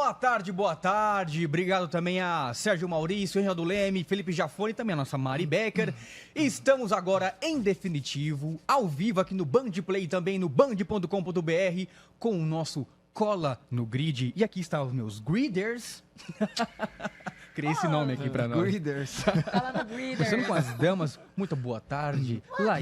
Boa tarde, boa tarde. Obrigado também a Sérgio Maurício, Reinaldo Leme, Felipe Jafone e também a nossa Mari Becker. Estamos agora, em definitivo, ao vivo aqui no Band Play e também no band.com.br com o nosso Cola no Grid. E aqui estão os meus Griders. Criei esse nome aqui pra nós. Griders. Cola no Griders. Começando com as damas, muito boa tarde. Boa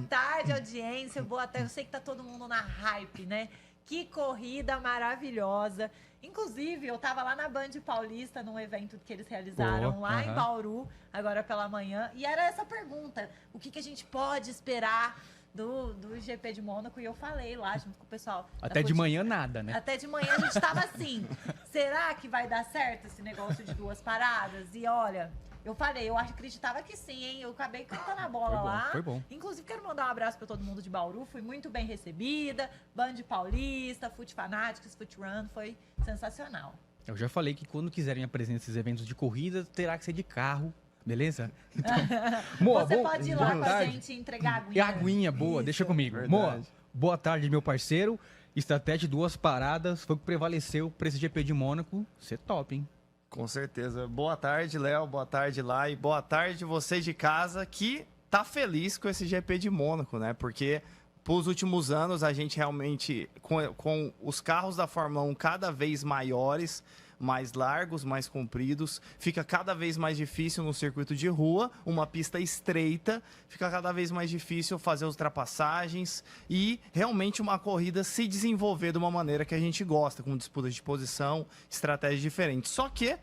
tarde, audiência. Boa tarde. Eu sei que tá todo mundo na hype, né? Que corrida maravilhosa. Inclusive, eu tava lá na Band Paulista, num evento que eles realizaram lá em Bauru, agora pela manhã. E era essa pergunta: o que a gente pode esperar do GP de Mônaco? E eu falei lá junto com o pessoal. Até de manhã nada, né? Até de manhã a gente tava assim, será que vai dar certo esse negócio de 2 paradas? E olha, eu falei, eu acreditava que sim, hein? Eu acabei cantando a bola lá. Foi bom. Inclusive, quero mandar um abraço para todo mundo de Bauru. Fui muito bem recebida. Band Paulista, Fute Fanatics, Fute Run. Foi sensacional. Eu já falei que quando quiserem apresentar esses eventos de corrida, terá que ser de carro, beleza? Então, Moa, você pode ir lá com a gente e entregar a aguinha. E a aguinha, boa, Isso. deixa comigo. Verdade. Moa, boa tarde, meu parceiro. Estratégia de 2 paradas foi o que prevaleceu para esse GP de Mônaco. Ser top, hein? Com certeza. Boa tarde, Léo. Boa tarde, Lai. Boa tarde, você de casa que tá feliz com esse GP de Mônaco, né? Porque nos últimos anos a gente realmente, com os carros da Fórmula 1 cada vez maiores, mais largos, mais compridos, fica cada vez mais difícil no circuito de rua, uma pista estreita, fica cada vez mais difícil fazer as ultrapassagens e realmente uma corrida se desenvolver de uma maneira que a gente gosta, com disputas de posição, estratégias diferentes. Só que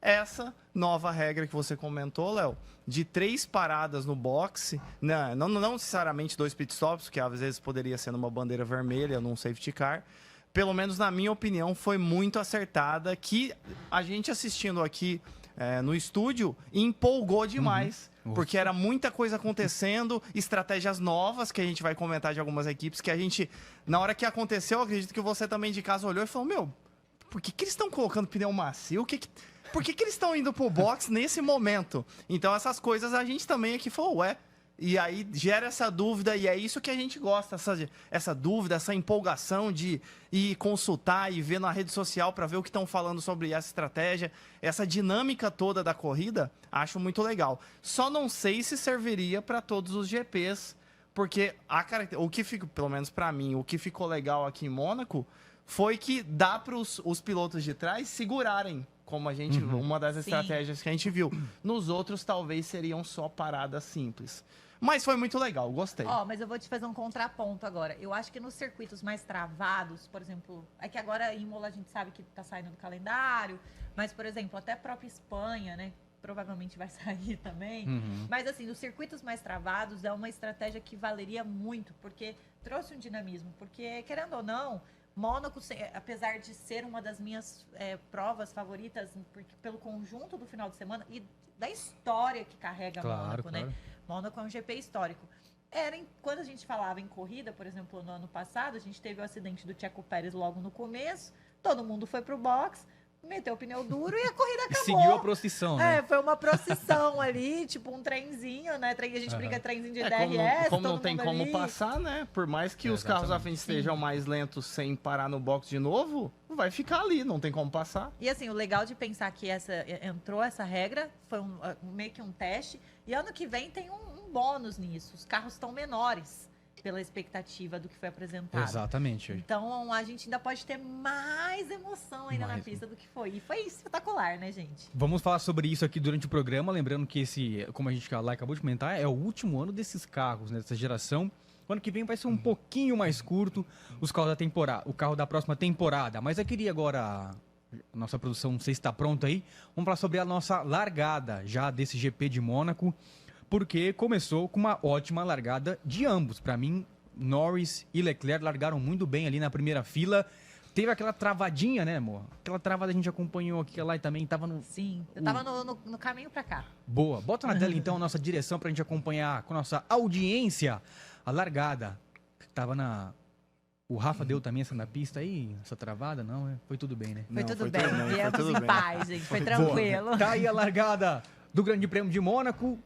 essa nova regra que você comentou, Léo, de 3 paradas no boxe, não necessariamente 2 pitstops, que às vezes poderia ser numa bandeira vermelha, num safety car, pelo menos na minha opinião, foi muito acertada, que a gente assistindo aqui no estúdio empolgou demais, porque era muita coisa acontecendo, estratégias novas que a gente vai comentar de algumas equipes, que a gente, na hora que aconteceu, eu acredito que você também de casa olhou e falou, meu, por que eles estão colocando pneu macio? Por que eles estão indo pro box nesse momento? Então essas coisas a gente também aqui falou, ué. E aí gera essa dúvida, e é isso que a gente gosta, essa dúvida, essa empolgação de ir consultar e ver na rede social para ver o que estão falando sobre essa estratégia, essa dinâmica toda da corrida, acho muito legal. Só não sei se serviria para todos os GPs, porque o que ficou, pelo menos para mim, o que ficou legal aqui em Mônaco foi que dá para os pilotos de trás segurarem, como a gente, uma das estratégias que a gente viu. Nos outros, talvez seriam só paradas simples. Mas foi muito legal, gostei. Mas eu vou te fazer um contraponto agora. Eu acho que nos circuitos mais travados, por exemplo, é que agora em Imola a gente sabe que tá saindo do calendário, mas, por exemplo, até a própria Espanha, né? Provavelmente vai sair também. Mas, assim, nos circuitos mais travados é uma estratégia que valeria muito, porque trouxe um dinamismo. Porque, querendo ou não, Mônaco, apesar de ser uma das minhas provas favoritas, porque, pelo conjunto do final de semana e da história que carrega Mônaco, né? Mônaco é um GP histórico. Quando a gente falava em corrida, por exemplo, no ano passado, a gente teve o acidente do Checo Pérez logo no começo, todo mundo foi pro box, meteu o pneu duro e a corrida acabou. Seguiu a procissão, né? Foi uma procissão ali, tipo um trenzinho, né? A gente brinca trenzinho de DRS. Como não tem como passar, né? Por mais que os carros à frente estejam mais lentos sem parar no box de novo, vai ficar ali, não tem como passar. E assim, o legal de pensar que entrou essa regra, foi meio que um teste, e ano que vem tem um bônus nisso. Os carros estão menores pela expectativa do que foi apresentado. Exatamente. Então, a gente ainda pode ter mais emoção ainda na pista do que foi. E foi espetacular, né, gente? Vamos falar sobre isso aqui durante o programa, lembrando que como a gente acabou de comentar, é o último ano desses carros, né, dessa geração. O ano que vem vai ser um pouquinho mais curto os carros da temporada, o carro da próxima temporada. Mas eu queria agora, a nossa produção, não sei se está pronta aí, vamos falar sobre a nossa largada já desse GP de Mônaco, porque começou com uma ótima largada de ambos. Para mim, Norris e Leclerc largaram muito bem ali na primeira fila. Teve aquela travadinha, né, amor? Aquela travada a gente acompanhou aqui, lá e também tava no... Sim, eu tava no caminho para cá. Boa. Bota na tela, então, a nossa direção pra gente acompanhar com a nossa audiência a largada. Tava na... O Rafa deu também essa na pista aí, essa travada, não? Foi tudo bem, né? Foi tudo bem, viemos em paz, gente, foi tranquilo. Boa. Tá aí a largada do Grande Prêmio de Mônaco.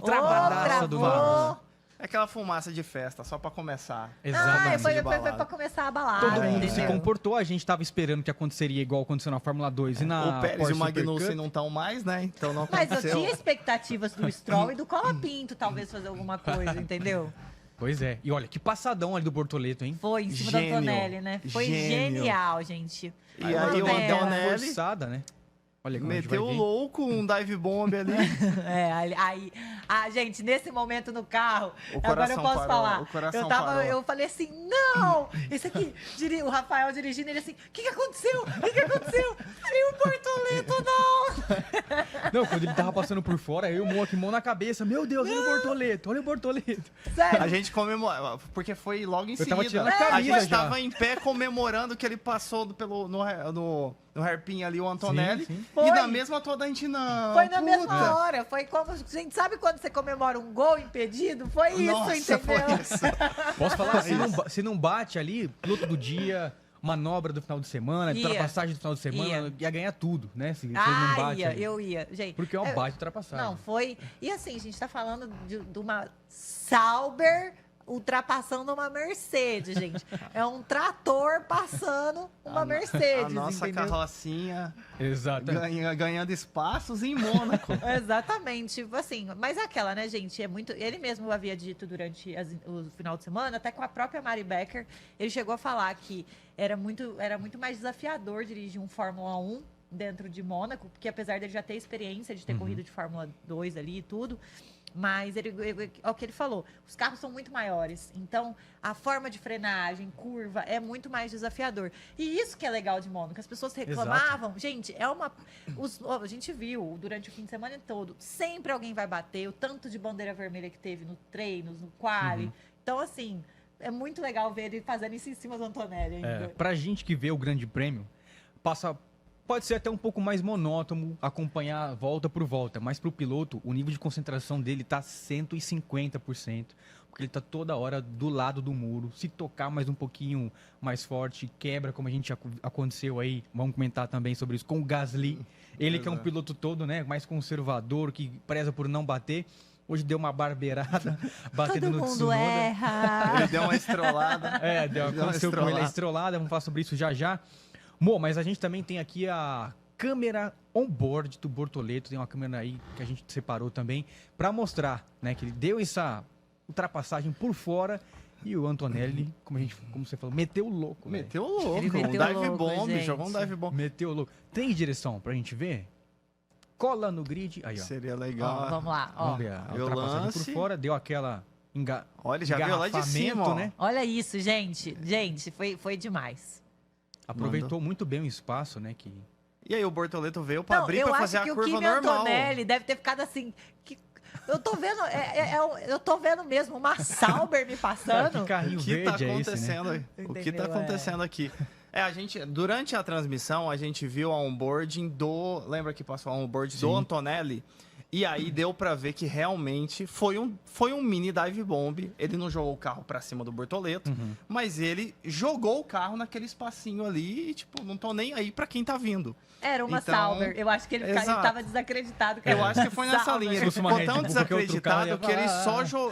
Travadaça do Norris. É aquela fumaça de festa, só pra começar. Exatamente. Foi de balada. pra começar a balada, Todo mundo se entendeu? comportou, a gente tava esperando que aconteceria igual aconteceu na Fórmula 2 e na O Pérez e Porsche o Magnussen Super Cup. não estão mais, né? Então não Mas eu aconteceu. tinha expectativas do Stroll e do Colapinto, talvez, fazer alguma coisa, entendeu? Pois é. E olha, que passadão ali do Bortoleto, hein? Foi em cima Gênio. do Antonelli, né? Foi Gênio. genial, gente. E aí o Antonelli. Antonelli Forçada, né? Olha como a gente vai meteu o ver. louco, um dive bomb ali. Gente, nesse momento no carro, O agora eu coração posso parou, falar. o coração parou. Eu falei assim, não! Esse aqui, o Rafael dirigindo, ele assim, o que aconteceu? O que aconteceu? Falei, o Bortoleto, não! Não, quando ele tava passando por fora, eu e o Moa, mão na cabeça. Meu Deus, olha o Bortoleto, olha o Bortoleto. Sério. A gente comemorou, porque foi logo em Eu tava seguida. tirando a camisa A gente já. tava em pé comemorando que ele passou no hairpin ali, o Antonelli. Sim, sim. Foi. E na mesma toda a gente não. Foi na puta. mesma hora, foi como, gente, sabe quando você comemora um gol impedido? Foi isso, Nossa, entendeu? foi isso. Posso falar? Se não bate ali, piloto do dia, manobra do final de semana, Ia. ultrapassagem do final de semana, ia ganhar tudo, né? Se ele não bate ia, ali. eu ia. Gente, Porque é uma baita ultrapassagem. Não, foi. E assim, a gente tá falando de uma Sauber ultrapassando uma Mercedes, gente. É um trator passando uma Mercedes, A nossa entendeu? carrocinha Exato. ganhando espaços em Mônaco. Exatamente, tipo assim, mas é aquela, né, gente, é muito, ele mesmo havia dito durante o final de semana, até com a própria Mari Becker, ele chegou a falar que era muito mais desafiador dirigir um Fórmula 1 dentro de Mônaco, porque apesar dele já ter experiência de ter corrido de Fórmula 2 ali e tudo, mas é o que ele falou, os carros são muito maiores, então a forma de frenagem, curva, é muito mais desafiador. E isso que é legal de Mônaco, as pessoas reclamavam, gente, a gente viu durante o fim de semana todo, sempre alguém vai bater, o tanto de bandeira vermelha que teve no treinos, no quali, então assim, é muito legal ver ele fazendo isso em cima do Antonelli ainda. Pra gente que vê o Grande Prêmio, pode ser até um pouco mais monótono acompanhar volta por volta, mas pro piloto, o nível de concentração dele tá 150%, porque ele tá toda hora do lado do muro. Se tocar mais um pouquinho mais forte, quebra, como a gente aconteceu aí, vamos comentar também sobre isso, com o Gasly. Ele que é um piloto todo, né, mais conservador, que preza por não bater. Hoje deu uma barbeirada, batendo Todo no mundo Tsunoda. erra. Ele deu uma estrolada. Aconteceu com ele a estrolada, vamos falar sobre isso já já. Mo, mas a gente também tem aqui a câmera on-board do Bortoleto, tem uma câmera aí que a gente separou também, para mostrar, né, que ele deu essa ultrapassagem por fora e o Antonelli, como você falou, meteu o louco. Meteu o louco. Ele meteu Um dive louco, bomb, gente. jogou um dive bomb. Meteu o louco. Tem direção pra gente ver? Cola no grid, aí ó. Seria legal. Ó, vamos lá, ó. Vamos ver a Viu o ultrapassagem lance? por fora, deu aquela Olha, já viu lá de cima, ó. né? Olha isso, gente. Gente, foi demais. Aproveitou muito bem o espaço, né, que E aí o Bortoleto veio pra abrir eu pra acho fazer a que o curva Kimi normal. Antonelli deve ter ficado assim. Eu tô vendo, eu tô vendo mesmo uma Sauber me passando. que carrinho O que tá verde é esse, né? acontecendo aí? O que tá Entendeu? acontecendo aqui? Durante a transmissão, a gente viu a onboarding lembra que passou a onboard do Sim. Antonelli? E aí deu pra ver que realmente foi um mini dive bomb. Ele não jogou o carro pra cima do Bortoleto, mas ele jogou o carro naquele espacinho ali e, tipo, não tô nem aí pra quem tá vindo. Era uma Então, Sauber. Eu acho que ele exato. tava desacreditado. Eu acho que foi nessa Sauber. linha. Se Ele fosse uma ficou Red tão Bull, qualquer outro carro, desacreditado ia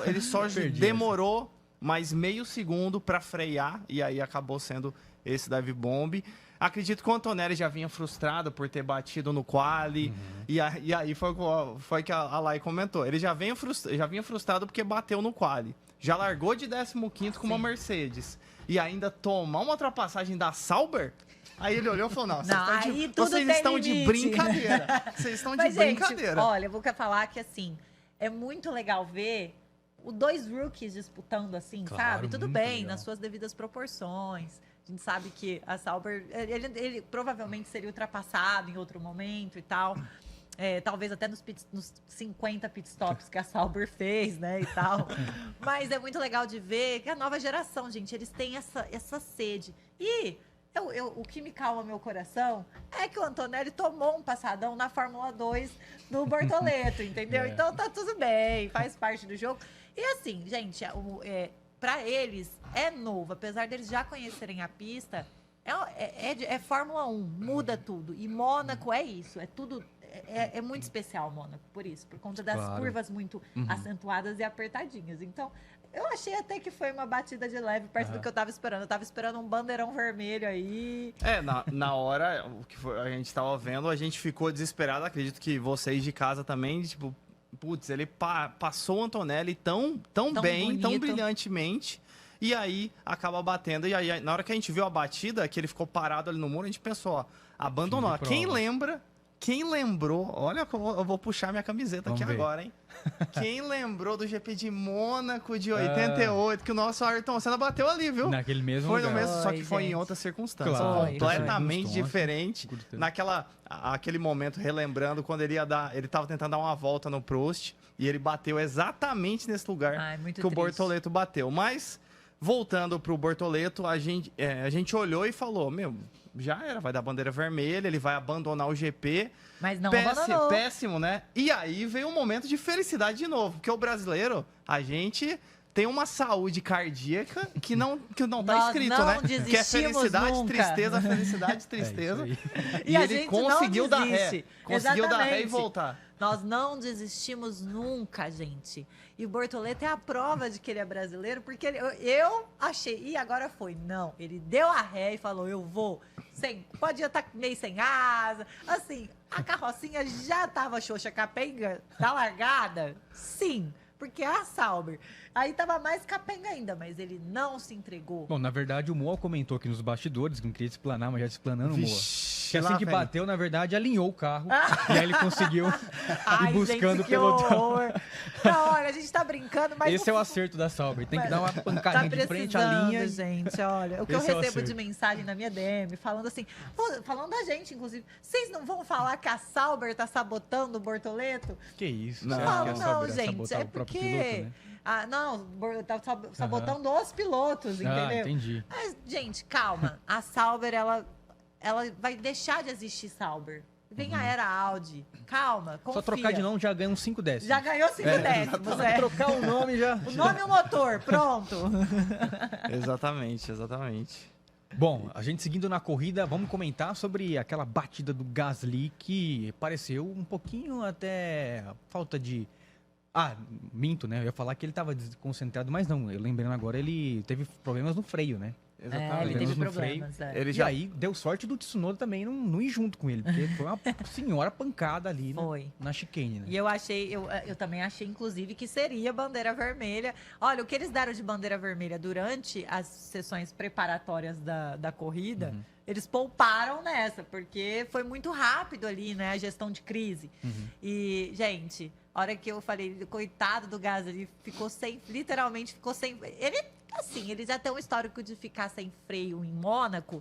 que ele só Perdi demorou mais meio segundo pra frear e aí acabou sendo esse dive bomb. Acredito que o Antonelli já vinha frustrado por ter batido no quali. E aí foi que a Lai comentou. Ele já vinha frustrado porque bateu no quali. Já largou de 15º com uma Mercedes. E ainda tomar uma ultrapassagem da Sauber? Aí ele olhou e falou, não, vocês estão de brincadeira. Vocês estão de Mas, gente, brincadeira. olha, eu vou falar que, assim, é muito legal ver os dois rookies disputando, assim, Claro, sabe? Tudo muito bem, legal. nas suas devidas proporções. A gente sabe que a Sauber, ele provavelmente seria ultrapassado em outro momento e tal. Talvez até nos 50 pitstops que a Sauber fez, né, e tal. Mas é muito legal de ver que a nova geração, gente, eles têm essa sede. E o que me calma meu coração é que o Antonelli tomou um passadão na Fórmula 2 no Bortoleto, entendeu? Então tá tudo bem, faz parte do jogo. E assim, gente, para eles é novo, apesar deles já conhecerem a pista, é Fórmula 1, muda tudo. E Mônaco é isso, é tudo é muito especial Mônaco, por isso. Por conta das Claro. curvas muito acentuadas e apertadinhas. Então, eu achei até que foi uma batida de leve perto do que eu tava esperando. Eu tava esperando um bandeirão vermelho aí. Na hora o que a gente tava vendo, a gente ficou desesperado. Acredito que vocês de casa também, tipo, putz, ele passou o Antonelli tão bem, tão bonito. brilhantemente. E aí acaba batendo. E aí, na hora que a gente viu a batida, que ele ficou parado ali no muro, a gente pensou, ó, abandonou. Fim de prova. Quem lembrou, olha, eu vou puxar minha camiseta Vamos aqui ver. agora, hein? Quem lembrou do GP de Mônaco de 88, que o nosso Ayrton Senna bateu ali, viu? Naquele mesmo Foi no lugar. mesmo, só que Foi, foi em gente. outras circunstâncias. Claro, Completamente foi. diferente. Aquele momento, relembrando, quando ele tava tentando dar uma volta no Prost, e ele bateu exatamente nesse lugar Ai, muito que o triste. Bortoleto bateu. Mas, voltando pro Bortoleto, a gente olhou e falou, meu, já era, vai dar bandeira vermelha, ele vai abandonar o GP. Mas não abandonou. Péssimo, né? E aí veio um momento de felicidade de novo, porque o brasileiro, a gente tem uma saúde cardíaca que não tá Nós escrito, não né? Que é desistimos felicidade, nunca. tristeza, felicidade, tristeza. É isso aí. E a ele gente conseguiu não dar ré. desiste. Conseguiu dar ré e Exatamente. voltar. Nós não desistimos nunca, gente. E o Bortoleto é a prova de que ele é brasileiro, porque eu achei, e agora foi. Não, ele deu a ré e falou, eu vou. Podia estar meio sem asa. Assim, a carrocinha já tava xoxa capenga da largada? Sim, porque a Sauber. Aí tava mais capenga ainda, mas ele não se entregou. Bom, na verdade, o Moa comentou aqui nos bastidores, que não queria explanar, mas já explanando, Moa. Que assim lá que vem. bateu, na verdade, alinhou o carro. E aí ele conseguiu Ai, ir buscando gente, o que pelotão. horror. Não, olha, a gente tá brincando, mas... Esse é o acerto da Sauber. Tem que dar uma Tá pancadinha de frente à precisando, linha. gente, olha. O que eu Esse é o recebo de acerto. mensagem na minha DM, falando assim, falando da gente, inclusive, vocês não vão falar que a Sauber tá sabotando o Bortoleto? Que isso? Não. Você acha que a Não, Sauber vai gente, sabotar é o próprio porque... piloto, né? Ah, não, tá sabotando os pilotos, Ah, entendeu? entendi. Mas, gente, calma. A Sauber, ela vai deixar de existir Sauber. Vem a era Audi. Calma, confia. Só trocar de nome já ganha uns 5 décimos. Já ganhou 5 décimos, é. Trocar o nome já. O nome e o motor, pronto. Exatamente. Bom, a gente seguindo na corrida, vamos comentar sobre aquela batida do Gasly que pareceu um pouquinho até falta de... Ah, minto, né? Eu ia falar que ele estava desconcentrado, mas não. Eu lembrando agora, ele teve problemas no freio, né? Ele Exatamente. teve no problemas, Ele E já aí deu sorte do Tsunoda também não ir junto com ele, porque foi uma senhora pancada ali Foi. na chicane, né? E eu também achei, inclusive, que seria bandeira vermelha. Olha, o que eles deram de bandeira vermelha durante as sessões preparatórias da corrida, eles pouparam nessa, porque foi muito rápido ali, né? A gestão de crise. E, gente, a hora que eu falei, coitado do Gasly, literalmente ficou sem... Ele já tem um histórico de ficar sem freio em Mônaco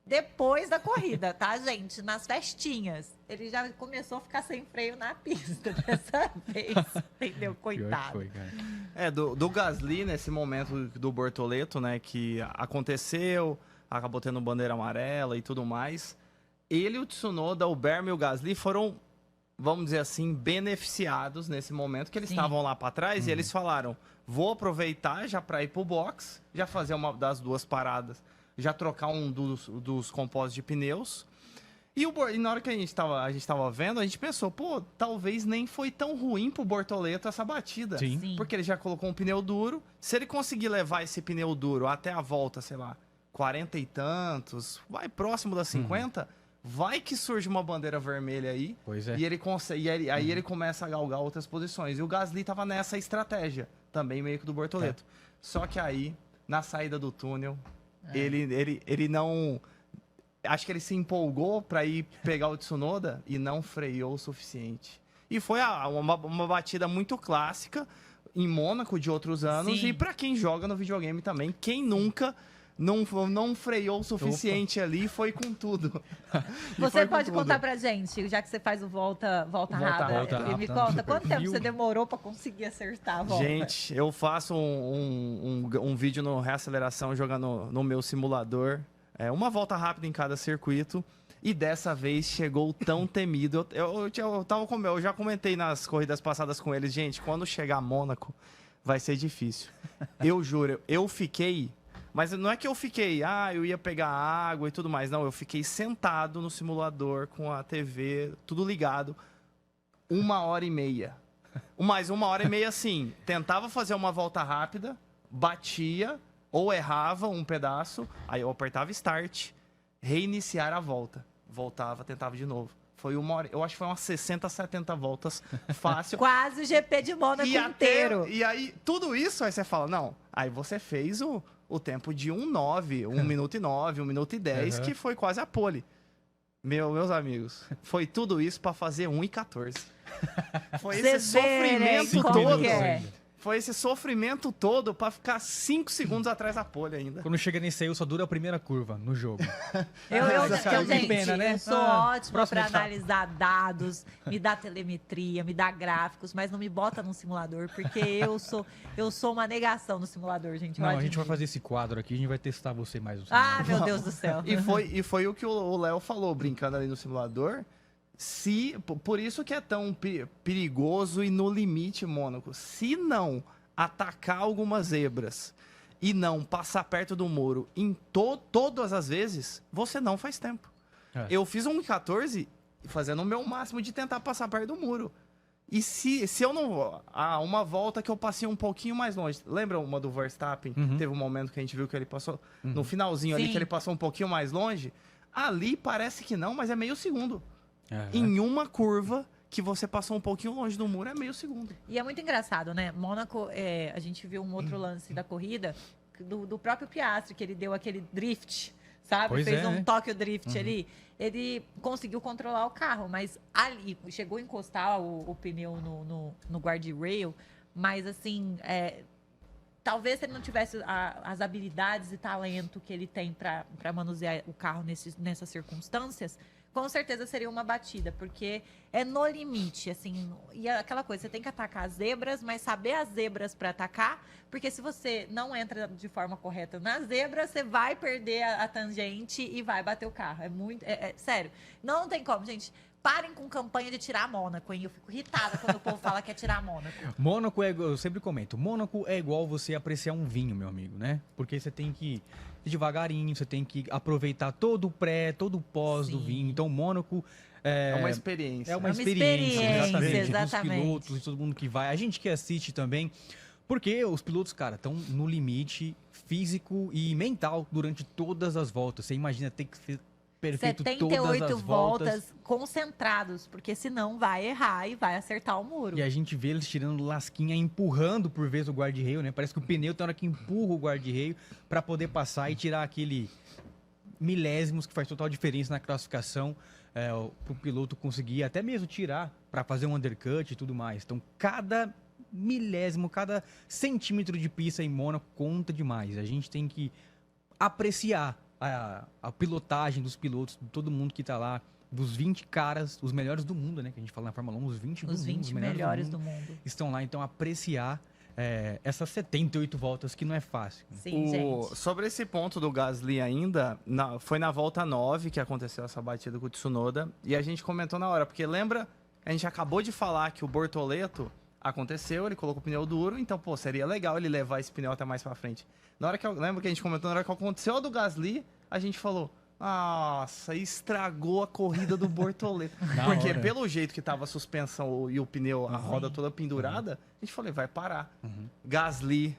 depois da corrida, tá, gente? Nas festinhas. Ele já começou a ficar sem freio na pista dessa vez, entendeu? Pior que Coitado. foi, cara. do Gasly, nesse momento do Bortoleto, né, que aconteceu, acabou tendo bandeira amarela e tudo mais. Ele, o Tsunoda, o Berme e o Gasly foram, vamos dizer assim, beneficiados nesse momento, que eles Sim. estavam lá para trás e eles falaram, vou aproveitar já para ir pro box, já fazer uma das duas paradas, já trocar um dos compósitos de pneus. E na hora que a gente tava vendo, a gente pensou, pô, talvez nem foi tão ruim pro Bortoleto essa batida. Sim. Sim. Porque ele já colocou um pneu duro. Se ele conseguir levar esse pneu duro até a volta, sei lá, 40 e tantos, vai próximo das 50, vai que surge uma bandeira vermelha aí. Pois é. E ele consegue, aí ele começa a galgar outras posições. E o Gasly tava nessa estratégia, também meio que do Bortoleto. Só que aí, na saída do túnel, ele não... Acho que ele se empolgou para ir pegar o Tsunoda e não freou o suficiente. E foi uma batida muito clássica em Mônaco de outros anos. Sim. E para quem joga no videogame também, quem nunca não freou o suficiente ali, foi com tudo. E Você foi com pode tudo. contar pra gente, já que você faz o volta rápida. rápida, Me no conta, Super quanto tempo View. você demorou pra conseguir acertar a volta? Gente, eu faço um vídeo no Reaceleração jogando no meu simulador. Uma volta rápida em cada circuito. E dessa vez chegou o tão temido. Eu já comentei nas corridas passadas com eles. Gente, quando chegar a Mônaco, vai ser difícil. Eu juro, eu fiquei... Mas não é que eu fiquei, eu ia pegar água e tudo mais. Não, eu fiquei sentado no simulador com a TV, tudo ligado, 1h30. Mais 1h30, assim, tentava fazer uma volta rápida, batia ou errava um pedaço, aí eu apertava start, reiniciar a volta. Voltava, tentava de novo. Foi 1 hora, eu acho que foi umas 60, 70 voltas fácil. Quase o GP de Mônaco inteiro. E aí, tudo isso, aí você fala, não, aí você fez o tempo de 1:09, 1 minuto e 9, 1 minuto e 10, que foi quase a pole. Meus amigos, foi tudo isso pra fazer 1:14. Foi Cê esse vê, né, sofrimento como todo. que é. Foi esse sofrimento todo pra ficar 5 segundos atrás da pole ainda. Quando chega nesse aí, só dura a primeira curva no jogo. Gente, pena, né? eu sou ótima próxima pra etapa. analisar dados, me dá telemetria, me dá gráficos, mas não me bota num simulador, porque eu sou uma negação no simulador, gente. Não, a gente vai fazer esse quadro aqui, a gente vai testar você mais um Ah, meu Deus do céu. E foi o que o Léo falou, brincando ali no simulador. Por isso que é tão perigoso e no limite, Mônaco. Se não atacar algumas zebras e não passar perto do muro em todas as vezes, você não faz tempo. É. Eu fiz 1:14 fazendo o meu máximo de tentar passar perto do muro. E se eu não... uma volta que eu passei um pouquinho mais longe. Lembra uma do Verstappen? Teve um momento que a gente viu que ele passou... No finalzinho ali, Sim. que ele passou um pouquinho mais longe. Ali parece que não, mas é meio segundo. É. Em uma curva que você passou um pouquinho longe do muro, é meio segundo. E é muito engraçado, né? Mônaco, a gente viu um outro lance da corrida do próprio Piastri, que ele deu aquele drift, sabe? Pois Fez é, um né? Tokyo Drift ali. Ele conseguiu controlar o carro, mas ali chegou a encostar o pneu no guardrail, mas assim, talvez se ele não tivesse as habilidades e talento que ele tem para manusear o carro nessas circunstâncias, com certeza seria uma batida, porque é no limite, assim, e é aquela coisa, você tem que atacar as zebras, mas saber as zebras para atacar, porque se você não entra de forma correta na zebra, você vai perder a tangente e vai bater o carro. É muito, sério, não tem como, gente. Parem com campanha de tirar Mônaco, hein? Eu fico irritada quando o povo fala que é tirar Mônaco. Mônaco eu sempre comento, Mônaco é igual você apreciar um vinho, meu amigo, né? Porque você tem que ir devagarinho, você tem que aproveitar todo o pré, todo o pós do Sim. vinho. Então, Mônaco É uma experiência. é uma É uma experiência, experiência, dos exatamente. pilotos, de todo mundo que vai. A gente que assiste também, porque os pilotos, cara, estão no limite físico e mental durante todas as voltas. Você imagina ter que ser perfeito todas 78 as voltas. voltas concentrados, porque senão vai errar e vai acertar o muro. E a gente vê eles tirando lasquinha, empurrando por vezes o guarda-reio, né? Parece que o pneu tem hora que empurra o guarda-reio para poder passar e tirar aquele milésimos que faz total diferença na classificação para o piloto conseguir até mesmo tirar para fazer um undercut e tudo mais. Então, cada milésimo, cada centímetro de pista em Mônaco conta demais. A gente tem que apreciar a pilotagem dos pilotos, de todo mundo que tá lá, dos 20 caras, os melhores do mundo, né? Que a gente fala na Fórmula 1, os 20 do Os mundo, 20 melhores do mundo. estão lá, então apreciar essas 78 voltas que não é fácil. Sim, gente. Sobre esse ponto do Gasly ainda, foi na volta 9 que aconteceu essa batida com o Tsunoda, e a gente comentou na hora, porque lembra, a gente acabou de falar que o Bortoleto aconteceu, ele colocou o pneu duro, então, pô, seria legal ele levar esse pneu até mais pra frente. Na hora que lembra que a gente comentou, na hora que aconteceu a do Gasly, a gente falou, nossa, estragou a corrida do Bortoleto. Na Porque hora. pelo jeito que tava a suspensão e o pneu, a roda toda pendurada, a gente falou, vai parar. Gasly,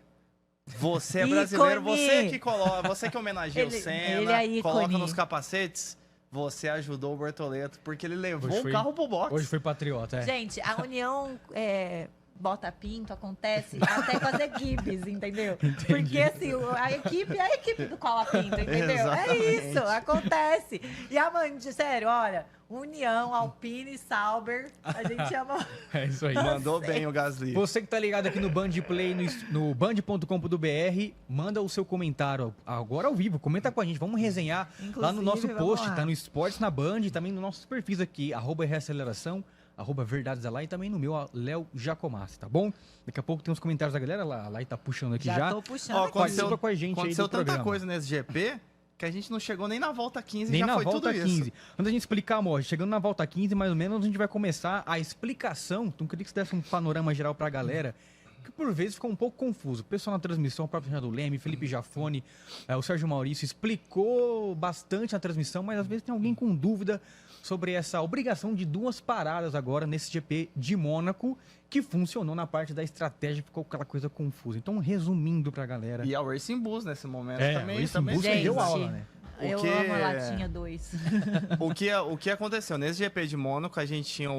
você é brasileiro, Ícone! você que coloca, você que homenageia o Ele Senna, é ícone. coloca nos capacetes, você ajudou o Bortoleto, porque ele levou Hoje o foi- carro pro box. Hoje foi patriota, Gente, a união bota pinto acontece até com as equipes, entendeu? Porque assim, a equipe é a equipe do cola pinto, entendeu? É Exatamente. isso, acontece. E a Mandy, sério, olha, União, Alpine e Sauber, a gente ama. É isso aí. Mandou bem o Gasly. Você que tá ligado aqui no Band Play, no band.com.br, manda o seu comentário agora ao vivo, comenta com a gente, vamos resenhar lá no nosso Inclusive, vamos post, lá. tá no Esportes na Band, também nos nossos perfis aqui, @reaceleração, @verdadesala e também no meu, Léo Jacomassi, tá bom? Daqui a pouco tem uns comentários da galera, a Lai tá puxando aqui já. Tô puxando Ó, aqui. Participa com a gente aí Aconteceu do tanta programa. coisa nesse GP que a gente não chegou nem na volta 15 Nem já na foi volta tudo 15. isso. Antes da gente explicar, amor, chegando na volta 15, mais ou menos, a gente vai começar a explicação. Então, eu queria que você desse um panorama geral pra galera. que por vezes ficou um pouco confuso. O pessoal na transmissão, o próprio Renato Leme, Felipe Jafone, o Sérgio Maurício explicou bastante na transmissão, mas às vezes tem alguém com dúvida sobre essa obrigação de 2 paradas agora nesse GP de Mônaco, que funcionou na parte da estratégia, ficou aquela coisa confusa. Então, resumindo pra galera... E a Racing Bulls nesse momento o também. Racing também Bulls deu aula, né? Eu amo a latinha 2. O que aconteceu? Nesse GP de Mônaco, a gente tinha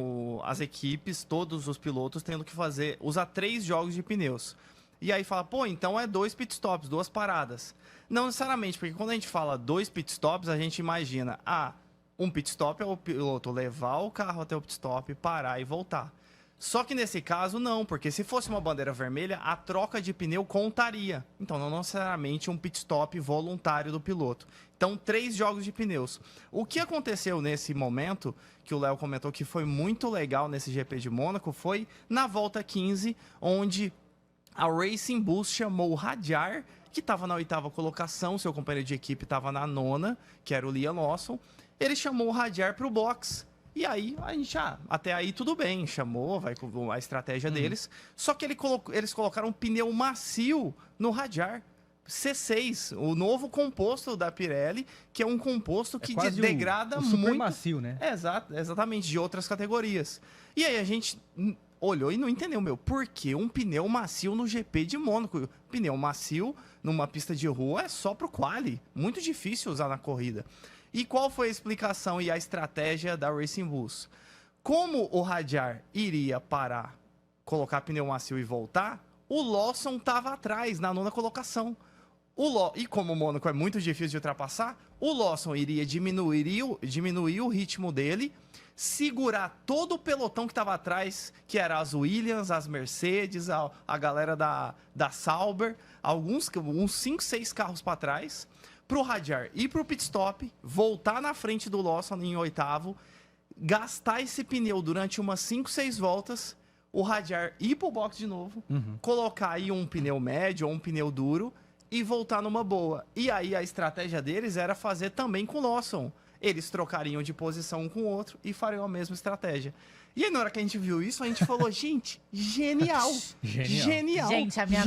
as equipes, todos os pilotos, tendo que usar 3 jogos de pneus. E aí fala, pô, então é 2 pitstops, 2 paradas. Não necessariamente, porque quando a gente fala 2 pitstops, a gente imagina, um pitstop é o piloto levar o carro até o pitstop, parar e voltar. Só que nesse caso não, porque se fosse uma bandeira vermelha, a troca de pneu contaria. Então não necessariamente um pitstop voluntário do piloto. Então 3 jogos de pneus. O que aconteceu nesse momento, que o Léo comentou que foi muito legal nesse GP de Mônaco, foi na volta 15, onde a Racing Bulls chamou o Hadjar, que estava na 8ª colocação, seu companheiro de equipe estava na 9ª, que era o Liam Lawson. Ele chamou o Hadjar para o box. E aí, a gente, até aí tudo bem, chamou, vai com a estratégia deles. Só que eles colocaram um pneu macio no Hadjar. C6, o novo composto da Pirelli, que é um composto que degrada o muito. super macio, né? Exatamente, de outras categorias. E aí a gente olhou e não entendeu, por que um pneu macio no GP de Mônaco? Pneu macio numa pista de rua é só pro quali, muito difícil usar na corrida. E qual foi a explicação e a estratégia da Racing Bulls? Como o Hadjar iria parar, colocar pneu macio e voltar, o Lawson estava atrás, na 9ª colocação. E como o Mônaco é muito difícil de ultrapassar, o Lawson iria diminuir o ritmo dele, segurar todo o pelotão que estava atrás, que era as Williams, as Mercedes, a galera da Sauber, uns 5, 6 carros para trás, para o Hadjar ir para o pit stop, voltar na frente do Lawson em 8º, gastar esse pneu durante umas 5, 6 voltas, o Hadjar ir para o box de novo, colocar aí um pneu médio ou um pneu duro e voltar numa boa. E aí a estratégia deles era fazer também com o Lawson. Eles trocariam de posição um com o outro e fariam a mesma estratégia. E aí, na hora que a gente viu isso, a gente falou, gente, genial! Genial! Gente, a minha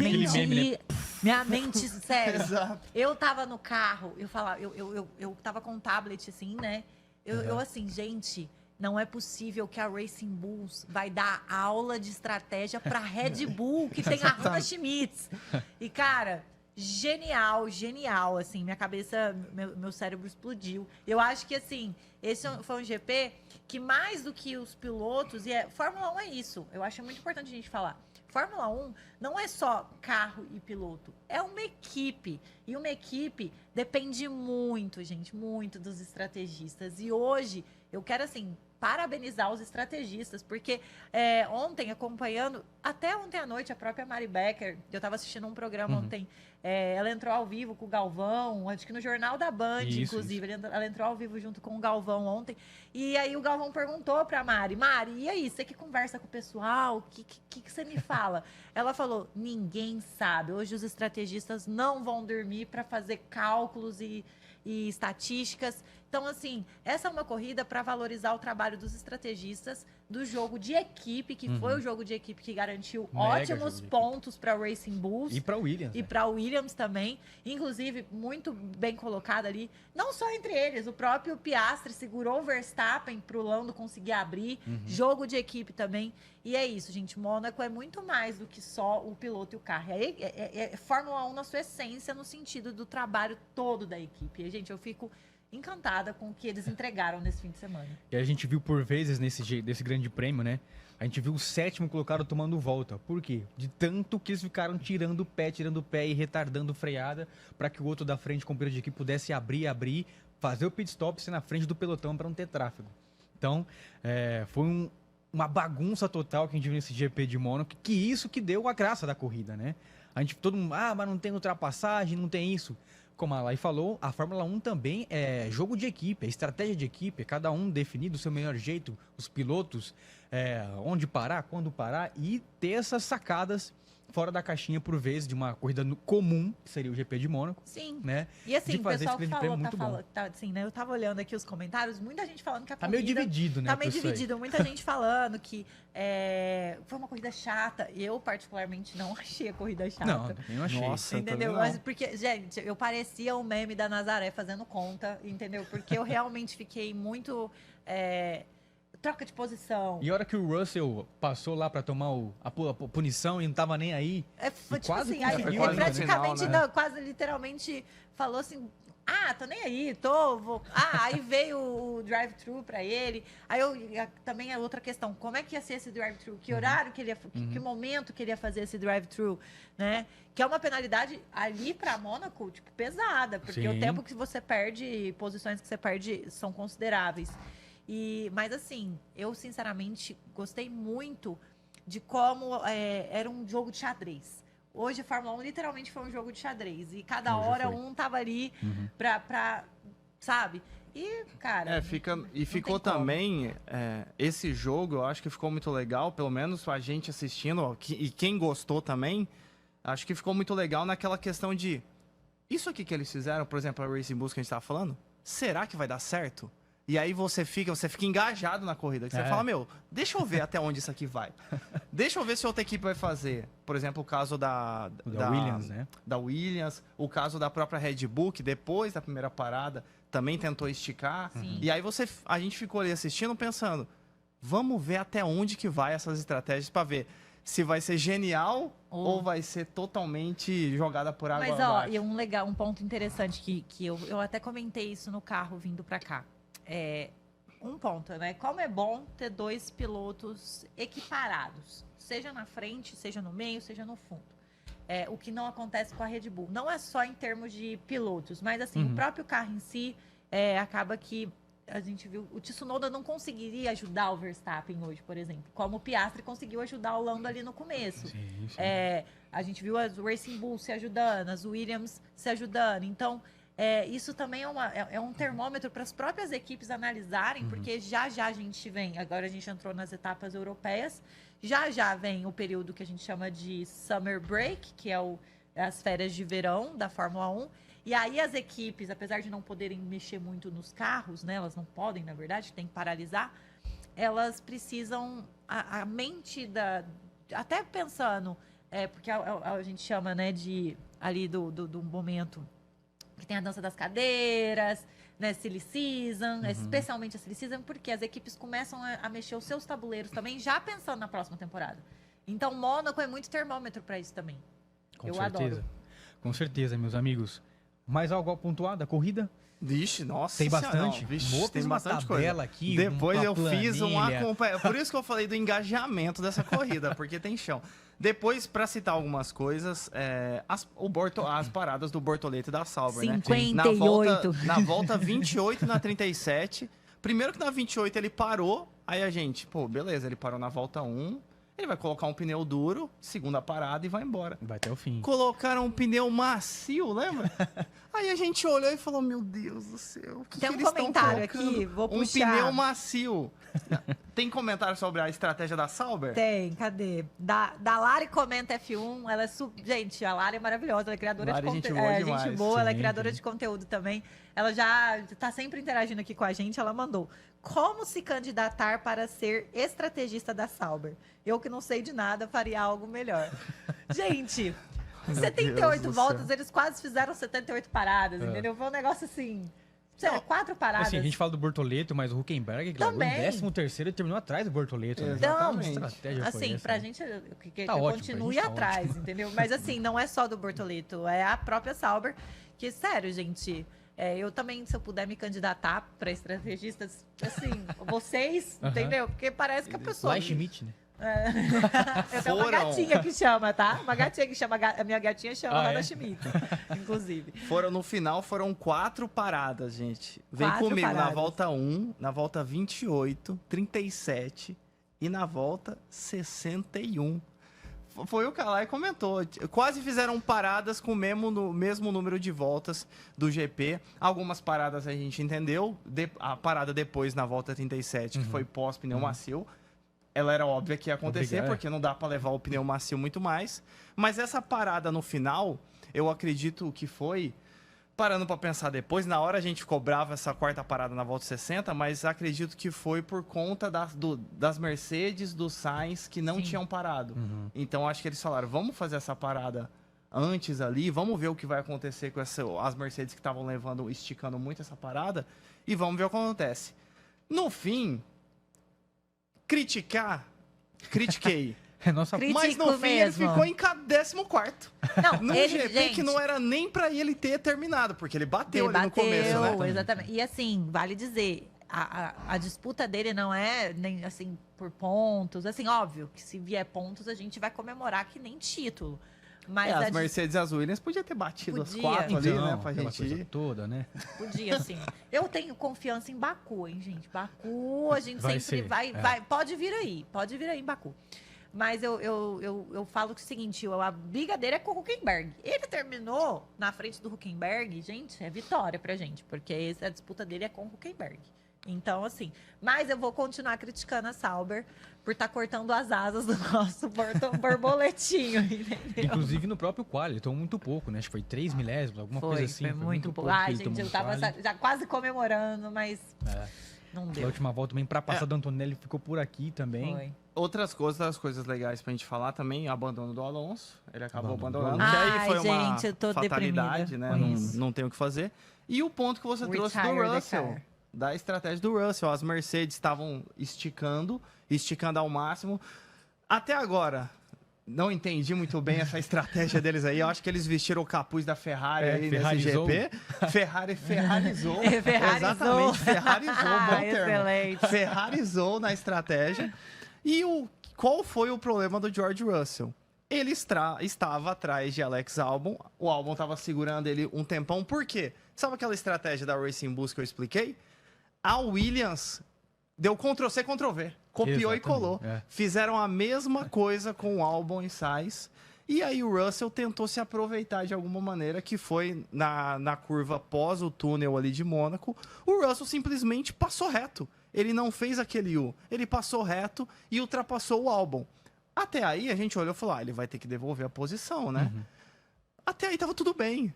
mente, sério. Exato. Eu tava no carro, eu tava com o tablet, assim, né? Eu assim, gente, não é possível que a Racing Bulls vai dar aula de estratégia pra Red Bull, que tem a Honda Schmitz. E, cara, genial, assim, minha cabeça, meu cérebro explodiu. Eu acho que, assim, esse foi um GP que mais do que os pilotos, Fórmula 1 é isso, eu acho muito importante a gente falar. Fórmula 1 não é só carro e piloto, é uma equipe. E uma equipe depende muito, gente, muito dos estrategistas. E hoje, eu quero, assim, parabenizar os estrategistas, porque ontem, acompanhando, até ontem à noite, a própria Mari Becker, eu estava assistindo um programa ontem, ela entrou ao vivo com o Galvão, acho que no Jornal da Band, inclusive, ela entrou ao vivo junto com o Galvão ontem, e aí o Galvão perguntou pra Mari, e aí, você que conversa com o pessoal, o que você me fala? Ela falou, ninguém sabe, hoje os estrategistas não vão dormir para fazer cálculos e estatísticas. Então, assim, essa é uma corrida para valorizar o trabalho dos estrategistas, do jogo de equipe, que foi o jogo de equipe que garantiu ótimos pontos para Racing Bulls. E para Williams. E para Williams também. Inclusive, muito bem colocado ali. Não só entre eles, o próprio Piastri segurou o Verstappen para o Lando conseguir abrir. Jogo de equipe também. E é isso, gente. Mônaco é muito mais do que só o piloto e o carro. É Fórmula 1 na sua essência, no sentido do trabalho todo da equipe. E, gente, eu fico encantada com o que eles entregaram nesse fim de semana. E a gente viu por vezes desse grande prêmio, né? A gente viu o 7º colocado tomando volta. Por quê? De tanto que eles ficaram tirando o pé e retardando freada para que o outro da frente, companheiro de equipe, pudesse abrir, fazer o pit stop e ser na frente do pelotão para não ter tráfego. Então, foi uma bagunça total que a gente viu nesse GP de Mônaco, que isso que deu a graça da corrida, né? A gente, todo mundo, mas não tem ultrapassagem, não tem isso. Como a Lai falou, a Fórmula 1 também é jogo de equipe, é estratégia de equipe, cada um definir do seu melhor jeito, os pilotos, onde parar, quando parar, e ter essas sacadas fora da caixinha por vezes de uma corrida comum, que seria o GP de Mônaco, Sim. né? E assim, De o fazer pessoal esse grande falou, prêmio tá muito bom. falando, tá, assim, né? Eu tava olhando aqui os comentários, muita gente falando que a Tá corrida... meio dividido, né? Tá meio por isso aí. dividido, muita gente falando que foi uma corrida chata. Eu, particularmente, não achei a corrida chata. Não, também não achei. Nossa, Entendeu? também não. Mas porque, gente, eu parecia o meme da Nazaré fazendo conta, entendeu? Porque eu realmente fiquei muito. Troca de posição. E a hora que o Russell passou lá pra tomar a punição e não tava nem aí. Foi E tipo quase assim, conseguiu, ele né? praticamente, No final, né? não, quase literalmente falou assim. Ah, tô nem aí, vou. Aí veio o drive-thru pra ele. Aí também é outra questão, como é que ia ser esse drive-thru? Que horário que ele ia, que momento que ele ia fazer esse drive-thru, né? Que é uma penalidade ali pra Mônaco, tipo, pesada, porque o Sim. tempo que você perde, posições que você perde são consideráveis. Mas assim, eu sinceramente gostei muito de como era um jogo de xadrez. Hoje a Fórmula 1 literalmente foi um jogo de xadrez. E cada Hoje hora foi. um tava ali pra sabe? E, cara. Ficou tem como. também esse jogo, eu acho que ficou muito legal, pelo menos a gente assistindo, ó, e quem gostou também, acho que ficou muito legal naquela questão de isso aqui que eles fizeram, por exemplo, a Racing Bulls que a gente tava falando, será que vai dar certo? E aí você fica engajado na corrida. Que você fala, deixa eu ver até onde isso aqui vai. Deixa eu ver se outra equipe vai fazer. Por exemplo, o caso da Williams, né? Da Williams, o caso da própria Red Bull, que depois da primeira parada também tentou esticar. Sim. E aí a gente ficou ali assistindo pensando, vamos ver até onde que vai essas estratégias para ver se vai ser genial ou vai ser totalmente jogada por água Mas, abaixo. e um ponto interessante que eu até comentei isso no carro vindo pra cá. Um ponto, né? Como é bom ter dois pilotos equiparados, seja na frente, seja no meio, seja no fundo. O que não acontece com a Red Bull. Não é só em termos de pilotos, mas assim, o próprio carro em si acaba que a gente viu, o Tsunoda não conseguiria ajudar o Verstappen hoje, por exemplo, como o Piastri conseguiu ajudar o Lando ali no começo. Sim, sim. A gente viu as Racing Bull se ajudando, as Williams se ajudando. Então, isso também é um termômetro para as próprias equipes analisarem, porque já a gente vem, agora a gente entrou nas etapas europeias, já vem o período que a gente chama de Summer Break, que é as férias de verão da Fórmula 1, e aí as equipes, apesar de não poderem mexer muito nos carros, né, elas não podem, na verdade, tem que paralisar, elas precisam, a mente até pensando, porque a gente chama, né, ali do momento que tem a dança das cadeiras, né, Silly Season, especialmente a Silly Season, porque as equipes começam a mexer os seus tabuleiros também, já pensando na próxima temporada. Então, Mônaco é muito termômetro para isso também. Eu adoro. Com certeza, meus amigos. Mais algo a pontuar da corrida? Vixe, nossa Tem senhora, bastante? não, vixe, Boa, tem uma bastante tabela coisa. aqui, Depois uma eu fiz um planilha. acompanhamento. Por isso que eu falei do engajamento dessa corrida, porque tem chão. Depois, para citar algumas coisas, as paradas do Bortoleto e da Sauber, 58. né? Na volta 28 e na 37. Primeiro que na 28 ele parou, aí a gente, beleza, ele parou na volta 1. Ele vai colocar um pneu duro, segunda parada e vai embora. Vai até o fim. Colocaram um pneu macio, lembra? Aí a gente olhou e falou, meu Deus do céu, o que Tem que um eles estão comentário colocando? aqui, vou Um puxar. pneu macio. Tem comentário sobre a estratégia da Sauber? Tem, cadê? Da Lari comenta F1, ela gente, a Lari é maravilhosa, ela é criadora Lari, de gente conteúdo. boa Gente demais. boa, ela é Sim, criadora sim. de conteúdo também. Ela já tá sempre interagindo aqui com a gente, ela mandou. Como se candidatar para ser estrategista da Sauber? Eu que não sei de nada, faria algo melhor. Gente, Deus 78 do voltas, céu. eles quase fizeram 78 paradas, entendeu? Foi um negócio assim, sei lá, 4 paradas. Assim, a gente fala do Bortoleto, mas o Huckenberg que largou Também. em 13º e terminou atrás do Bortoleto. Né? Exatamente. Que estratégia foi Assim, essa, pra né? gente, que Tá ótimo, continue pra gente tá atrás, entendeu? Mas assim, não é só do Bortoleto, é a própria Sauber, que, sério, gente, eu também, se eu puder me candidatar pra estrategistas, assim, vocês, entendeu? Porque parece que a pessoa... Lai Schmidt, né? Eu tenho uma Foram. gatinha que chama, tá? Uma gatinha que chama, a minha gatinha chama Rada é? Schmidt, inclusive. No final foram 4 paradas, gente. Vem 4 comigo na paradas. volta 1, na volta 28, 37 e na volta 61. Foi o que a Lai comentou. Quase fizeram paradas com o mesmo número de voltas do GP. Algumas paradas a gente entendeu. A parada depois, na volta 37, que foi pós-pneu macio. ela era óbvia que ia acontecer, Obrigado. porque não dá para levar o pneu macio muito mais. Mas essa parada no final, eu acredito que foi, parando para pensar depois, na hora a gente ficou bravo essa quarta parada na volta 60, mas acredito que foi por conta das Mercedes, do Sainz, que não Sim. tinham parado. Uhum. Então acho que eles falaram, vamos fazer essa parada antes ali, vamos ver o que vai acontecer com as Mercedes que estavam esticando muito essa parada, e vamos ver o que acontece. No fim, critiquei. É nossa... Critico Mas no fim mesmo. ele ficou em 14º. Não, Num ele, GP gente, que não era nem pra ele ter terminado, porque ele bateu ele ali no começo, né? exatamente. E assim, vale dizer, a disputa dele não é nem assim por pontos. Assim, óbvio que se vier pontos a gente vai comemorar que nem título. Mas As Mercedes e as Williams podia ter batido as Podia. 4 ali, Então, né? Pra aquela gente coisa ir. toda, né? podia, assim. Eu tenho confiança em Baku, hein, gente? Baku, a gente Vai sempre ser, vai, é. vai. Pode vir aí em Baku. Mas eu falo que é o seguinte, a briga dele é com o Huckenberg. Ele terminou na frente do Huckenberg, gente, é vitória pra gente, porque a disputa dele é com o Huckenberg. Então, assim, mas eu vou continuar criticando a Sauber por estar cortando as asas do nosso borboletinho, entendeu? Inclusive no próprio quali, ele tomou muito pouco, né? Acho que foi 3 milésimos, alguma coisa assim. Foi muito pouco. que Ai, ele gente, tomou eu no tava quali. já quase comemorando, mas É. não Na deu. última volta também, pra passar do Antonelli, ficou por aqui também. Foi. Outras coisas legais pra gente falar também, o abandono do Alonso. Ele acabou Abandono do abandonando. Que aí Ai, foi uma gente, eu tô fatalidade, deprimida né? com Não, isso. não tem o que fazer. E o ponto que você trouxe do Retire the Russell. car. Da estratégia do Russell. As Mercedes estavam esticando ao máximo. Até agora, não entendi muito bem essa estratégia deles aí. Eu acho que eles vestiram o capuz da Ferrari aí nesse Ferrarizou. GP. Ferrarizou. Ferrarizou. Exatamente, ferrarizou, bom termo. Excelente. Ferrarizou na estratégia. E qual foi o problema do George Russell? Ele estava atrás de Alex Albon. O Albon estava segurando ele um tempão. Por quê? Sabe aquela estratégia da Racing Bulls que eu expliquei? A Williams deu Ctrl-C, Ctrl-V. Copiou e Exatamente, colou. é. Fizeram a mesma coisa com o Albon e Sainz. E aí o Russell tentou se aproveitar de alguma maneira, que foi na curva pós o túnel ali de Mônaco. O Russell simplesmente passou reto. Ele não fez aquele U. Ele passou reto e ultrapassou o Albon. Até aí a gente olhou e falou, ele vai ter que devolver a posição, né? Até aí tava tudo bem.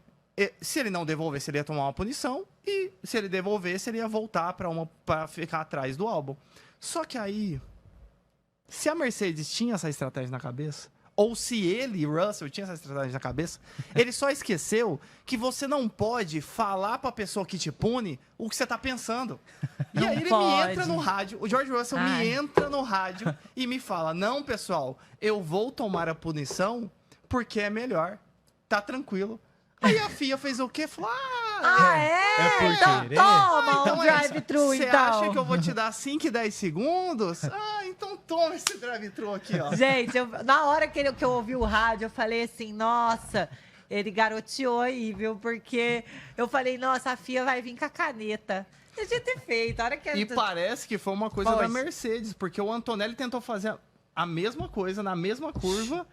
Se ele não devolvesse, ele ia tomar uma punição. E se ele devolvesse, ele ia voltar para ficar atrás do Albon. Só que aí, se a Mercedes tinha essa estratégia na cabeça, ou se ele, Russell, tinha essa estratégia na cabeça, ele só esqueceu que você não pode falar pra pessoa que te pune o que você tá pensando. E Não aí ele me pode. entra no rádio, o George Russell me Ai. entra no rádio e me fala, não, pessoal, eu vou tomar a punição porque é melhor. Tá tranquilo. Aí a FIA fez o quê? Falou, É por Então querer? toma então um é isso. drive-thru, Você então. acha que eu vou te dar 5 e 10 segundos? Então toma esse drive-thru aqui, ó. Gente, na hora que eu ouvi o rádio, eu falei assim, nossa, ele garoteou aí, viu? Porque eu falei, nossa, a FIA vai vir com a caneta. Eu tinha ter feito. A hora que E parece que foi uma coisa da Pois. Mercedes, porque o Antonelli tentou fazer a mesma coisa na mesma curva.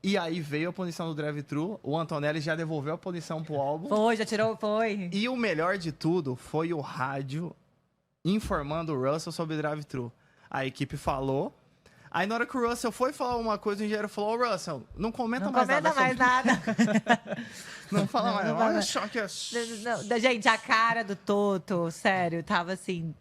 E aí veio a punição do drive-thru. O Antonelli já devolveu a punição pro Albon. Foi, já tirou, foi. E o melhor de tudo foi o rádio informando o Russell sobre o drive-thru. A equipe falou. Aí na hora que o Russell foi falar uma coisa, o engenheiro falou, ô Russell, não comenta Não mais comenta nada mais sobre... nada. Não fala mais Não nada. vai Olha mais. só que... Não, gente, a cara do Toto, sério, tava assim,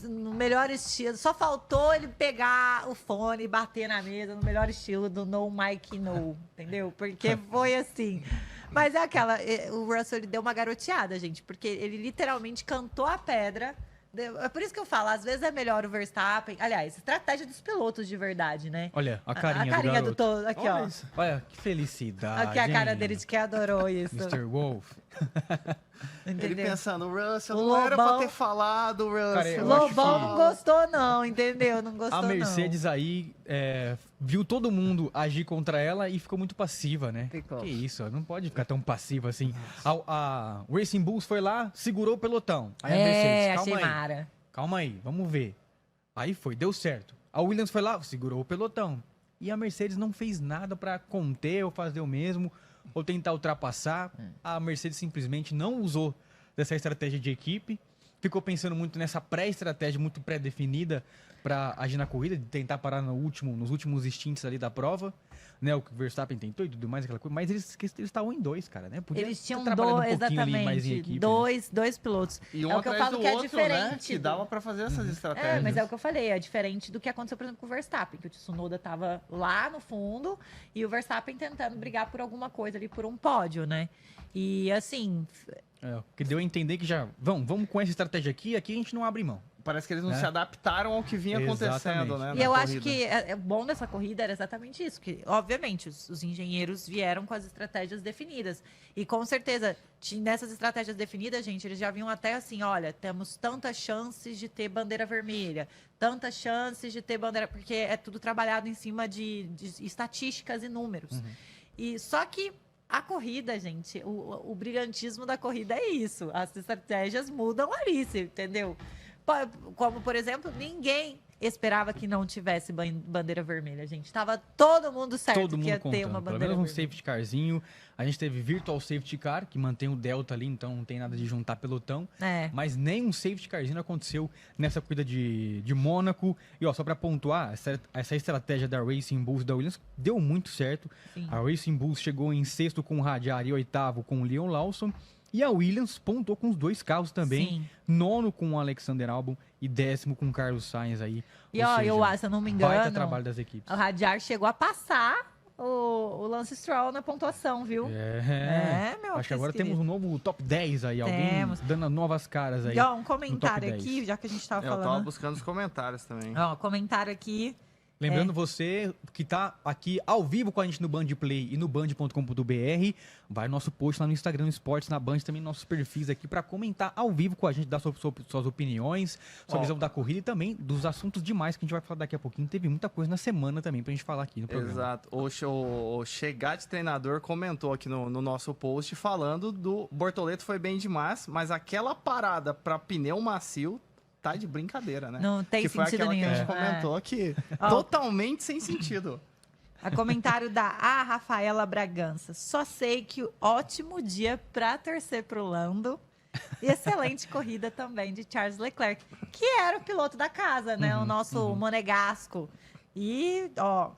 no melhor estilo. Só faltou ele pegar o fone e bater na mesa no melhor estilo do No Mike No, entendeu? Porque foi assim. Mas é aquela, o Russell ele deu uma garoteada, gente, porque ele literalmente cantou a pedra. É por isso que eu falo, às vezes é melhor o Verstappen. Aliás, estratégia dos pilotos de verdade, né? Olha, a carinha, a carinha do do garoto. Toto. Aqui, Olha ó. isso. Olha, que felicidade, Aqui a cara hein? dele de quem adorou isso. Mr. Wolf. Ele Entendeu? pensando, o Russell, O não era pra Lobão- ter falado, Russell. Cara, eu O acho Lobão que- não gostou, não, entendeu? Não gostou, A Mercedes aí viu todo mundo agir contra ela e ficou muito passiva, né? Ficou. Que isso, ela não pode ficar tão passiva assim. A Racing Bulls foi lá, segurou o pelotão. Aí não. a Mercedes, É, calma achei aí, mara. calma aí, vamos ver. Aí foi, deu certo. A Williams foi lá, segurou o pelotão. E a Mercedes não fez nada pra conter ou fazer o mesmo, ou tentar ultrapassar. A Mercedes simplesmente não usou dessa estratégia de equipe. ficou pensando muito nessa pré-estratégia muito pré-definida para agir na corrida, de tentar parar nos últimos instintos ali da prova, né? O que o Verstappen tentou e tudo mais, aquela coisa, mas eles estavam em 2, cara, né? Podia Eles tinham ter trabalhado dois, um pouquinho ali mais em exatamente, equipe, dois pilotos. E um é o que eu atrás falo do que é outro, diferente. né? Que dava pra fazer essas estratégias. É, mas é o que eu falei, é diferente do que aconteceu, por exemplo, com o Verstappen, que o Tsunoda tava lá no fundo e o Verstappen tentando brigar por alguma coisa ali, por um pódio, né? E assim, que deu a entender que já, vamos com essa estratégia aqui a gente não abre mão. Parece que eles não É. se adaptaram ao que vinha acontecendo, Exatamente. né? e na eu acho corrida. que é bom dessa corrida era exatamente isso, que obviamente os engenheiros vieram com as estratégias definidas. E com certeza, nessas estratégias definidas, gente, eles já vinham até assim, olha, temos tantas chances de ter bandeira vermelha, tantas chances de ter bandeira, porque é tudo trabalhado em cima de estatísticas e números. E só que a corrida, gente, o brilhantismo da corrida é isso. As estratégias mudam ali, você entendeu? Como, por exemplo, ninguém esperava que não tivesse bandeira vermelha, gente. Tava todo mundo certo Todo mundo que ia contando. ter uma Pelo bandeira menos um vermelha. safety carzinho. A gente teve virtual safety car, que mantém o delta ali, então não tem nada de juntar pelotão. É. Mas nem um safety carzinho aconteceu nessa corrida de Mônaco. E ó, só pra pontuar, essa estratégia da Racing Bulls e da Williams deu muito certo. Sim. A Racing Bulls chegou em sexto com o Hadjar e oitavo com o Leon Lawson. E a Williams pontuou com os 2 carros também. Sim. Nono com o Alexander Albon e 10º com o Carlos Sainz aí. E Ou ó, seja, se eu não me engano, baita trabalho das equipes. o Hadjar chegou a passar o Lance Stroll na pontuação, viu? Meu Acho que agora querido. temos um novo top 10 aí. Temos. Alguém dando novas caras aí. E ó, um no comentário top 10. aqui, já que a gente tava Eu tava falando. buscando os comentários também. Ó, comentário aqui. Lembrando você que tá aqui ao vivo com a gente no Band Play e no band.com.br, vai no nosso post lá no Instagram, no Esportes, na Band, também nossos perfis aqui para comentar ao vivo com a gente, dar suas opiniões, sua Ó. visão da corrida e também dos assuntos demais que a gente vai falar daqui a pouquinho. Teve muita coisa na semana também pra gente falar aqui no programa. Exato. O Chegate Treinador comentou aqui no nosso post falando do Bortoleto foi bem demais, mas aquela parada pra pneu macio tá de brincadeira, né? Não tem que foi sentido aquela nenhum. que a gente É. comentou que Ó. totalmente sem sentido. A comentário da Rafaela Bragança. Só sei que ótimo dia pra torcer pro Lando. E excelente corrida também de Charles Leclerc, que era o piloto da casa, né? O nosso monegasco. E, ó,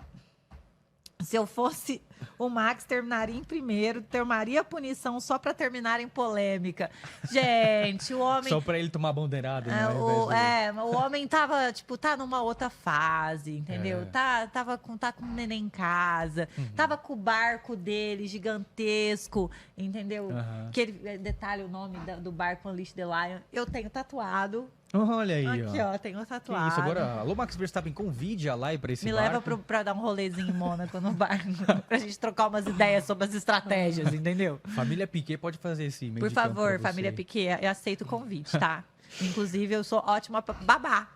se eu fosse o Max, terminaria em primeiro, tomaria punição só pra terminar em polêmica. Gente, o homem... Só pra ele tomar bandeirada, né? o homem tava, tipo, tá numa outra fase, entendeu? É. Tá com um neném em casa, tava com o barco dele gigantesco, entendeu? Aham. Que ele detalhe o nome do barco Unleash the Lion. Eu tenho tatuado. Olha aí, Aqui, ó. ó, tenho Que tatuado. isso, agora, alô Max Verstappen, convide a Lai pra esse Me barco. leva pra dar um rolezinho em Mônaco no barco, pra gente trocar umas ideias sobre as estratégias, entendeu? Família Piquet pode fazer esse meio Por de campo favor, pra você. família Piquet, eu aceito o convite, tá? Inclusive, eu sou ótima pra babá.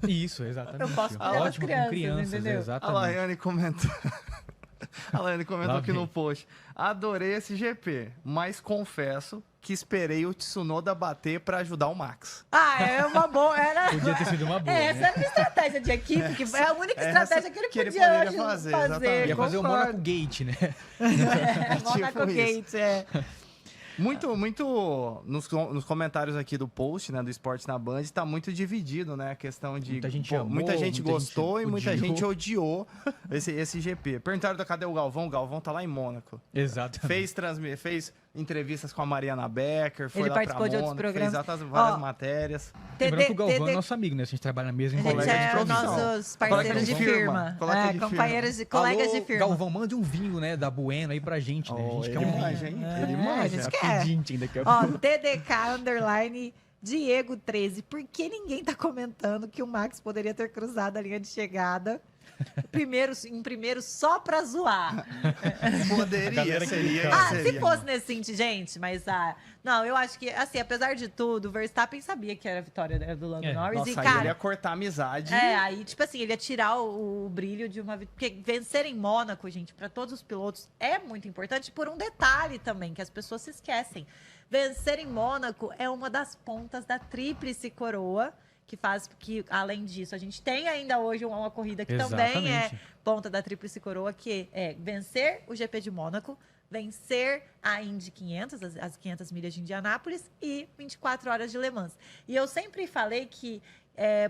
Isso, exatamente. Eu posso cuidar das Ótimo crianças, com crianças, entendeu? A exatamente. Laiane comentou. A Laiane comentou Lá aqui vem. no post. Adorei esse GP, mas confesso que esperei o Tsunoda bater pra ajudar o Max. Ah, é uma boa. Era... Podia ter sido uma boa, Essa né? era uma estratégia de equipe, que é a única essa estratégia que ele que ele podia poderia fazer, exatamente. Ia fazer o concordo. Monaco Gate, né? Monaco Tipo isso. Gate, é. Muito nos comentários aqui do post, né, do Esporte na Band, tá muito dividido, né, a questão de... Muita gente pô, amou, muita gente muita gostou gente e muita odiou. gente odiou esse GP. Perguntaram cadê o Galvão? O Galvão tá lá em Mônaco. Exatamente. Fez entrevistas com a Mariana Becker, foi Ele lá pra participou de outros Mônaco, programas. fez várias Ó, matérias. Lembrando que o Galvão é nosso amigo, né? A gente trabalha na mesma A gente Colega de é profissão. nossos Colega parceiros de de firma. firma. Colega É, de companheiros, colegas Alô, de firma. Galvão, mande um vinho, né, da Bueno aí pra gente, né? A gente quer ele um vinho. manja, hein? Ele a manja. gente Tá quer. pedinte daqui a Ó, pouco. TDK underline Diego 13. Por que ninguém tá comentando que o Max poderia ter cruzado a linha de chegada em primeiro só pra zoar? A Poderia, galera seria. criticava. Ah, seria. se fosse nesse sentido, gente, mas não, eu acho que, assim, apesar de tudo, o Verstappen sabia que era a vitória, né, do Lando É, Norris. Nossa, E, aí ele ia cara, cortar a amizade. aí, tipo assim, ele ia tirar o brilho de uma vitória. Porque vencer em Mônaco, gente, pra todos os pilotos é muito importante por um detalhe também, que as pessoas se esquecem. Vencer em Mônaco é uma das pontas da tríplice coroa que faz que, além disso, a gente tem ainda hoje uma corrida que também é Exatamente. ponta da Tríplice Coroa, que é vencer o GP de Mônaco, vencer a Indy 500, as 500 milhas de Indianápolis e 24 horas de Le Mans. E eu sempre falei que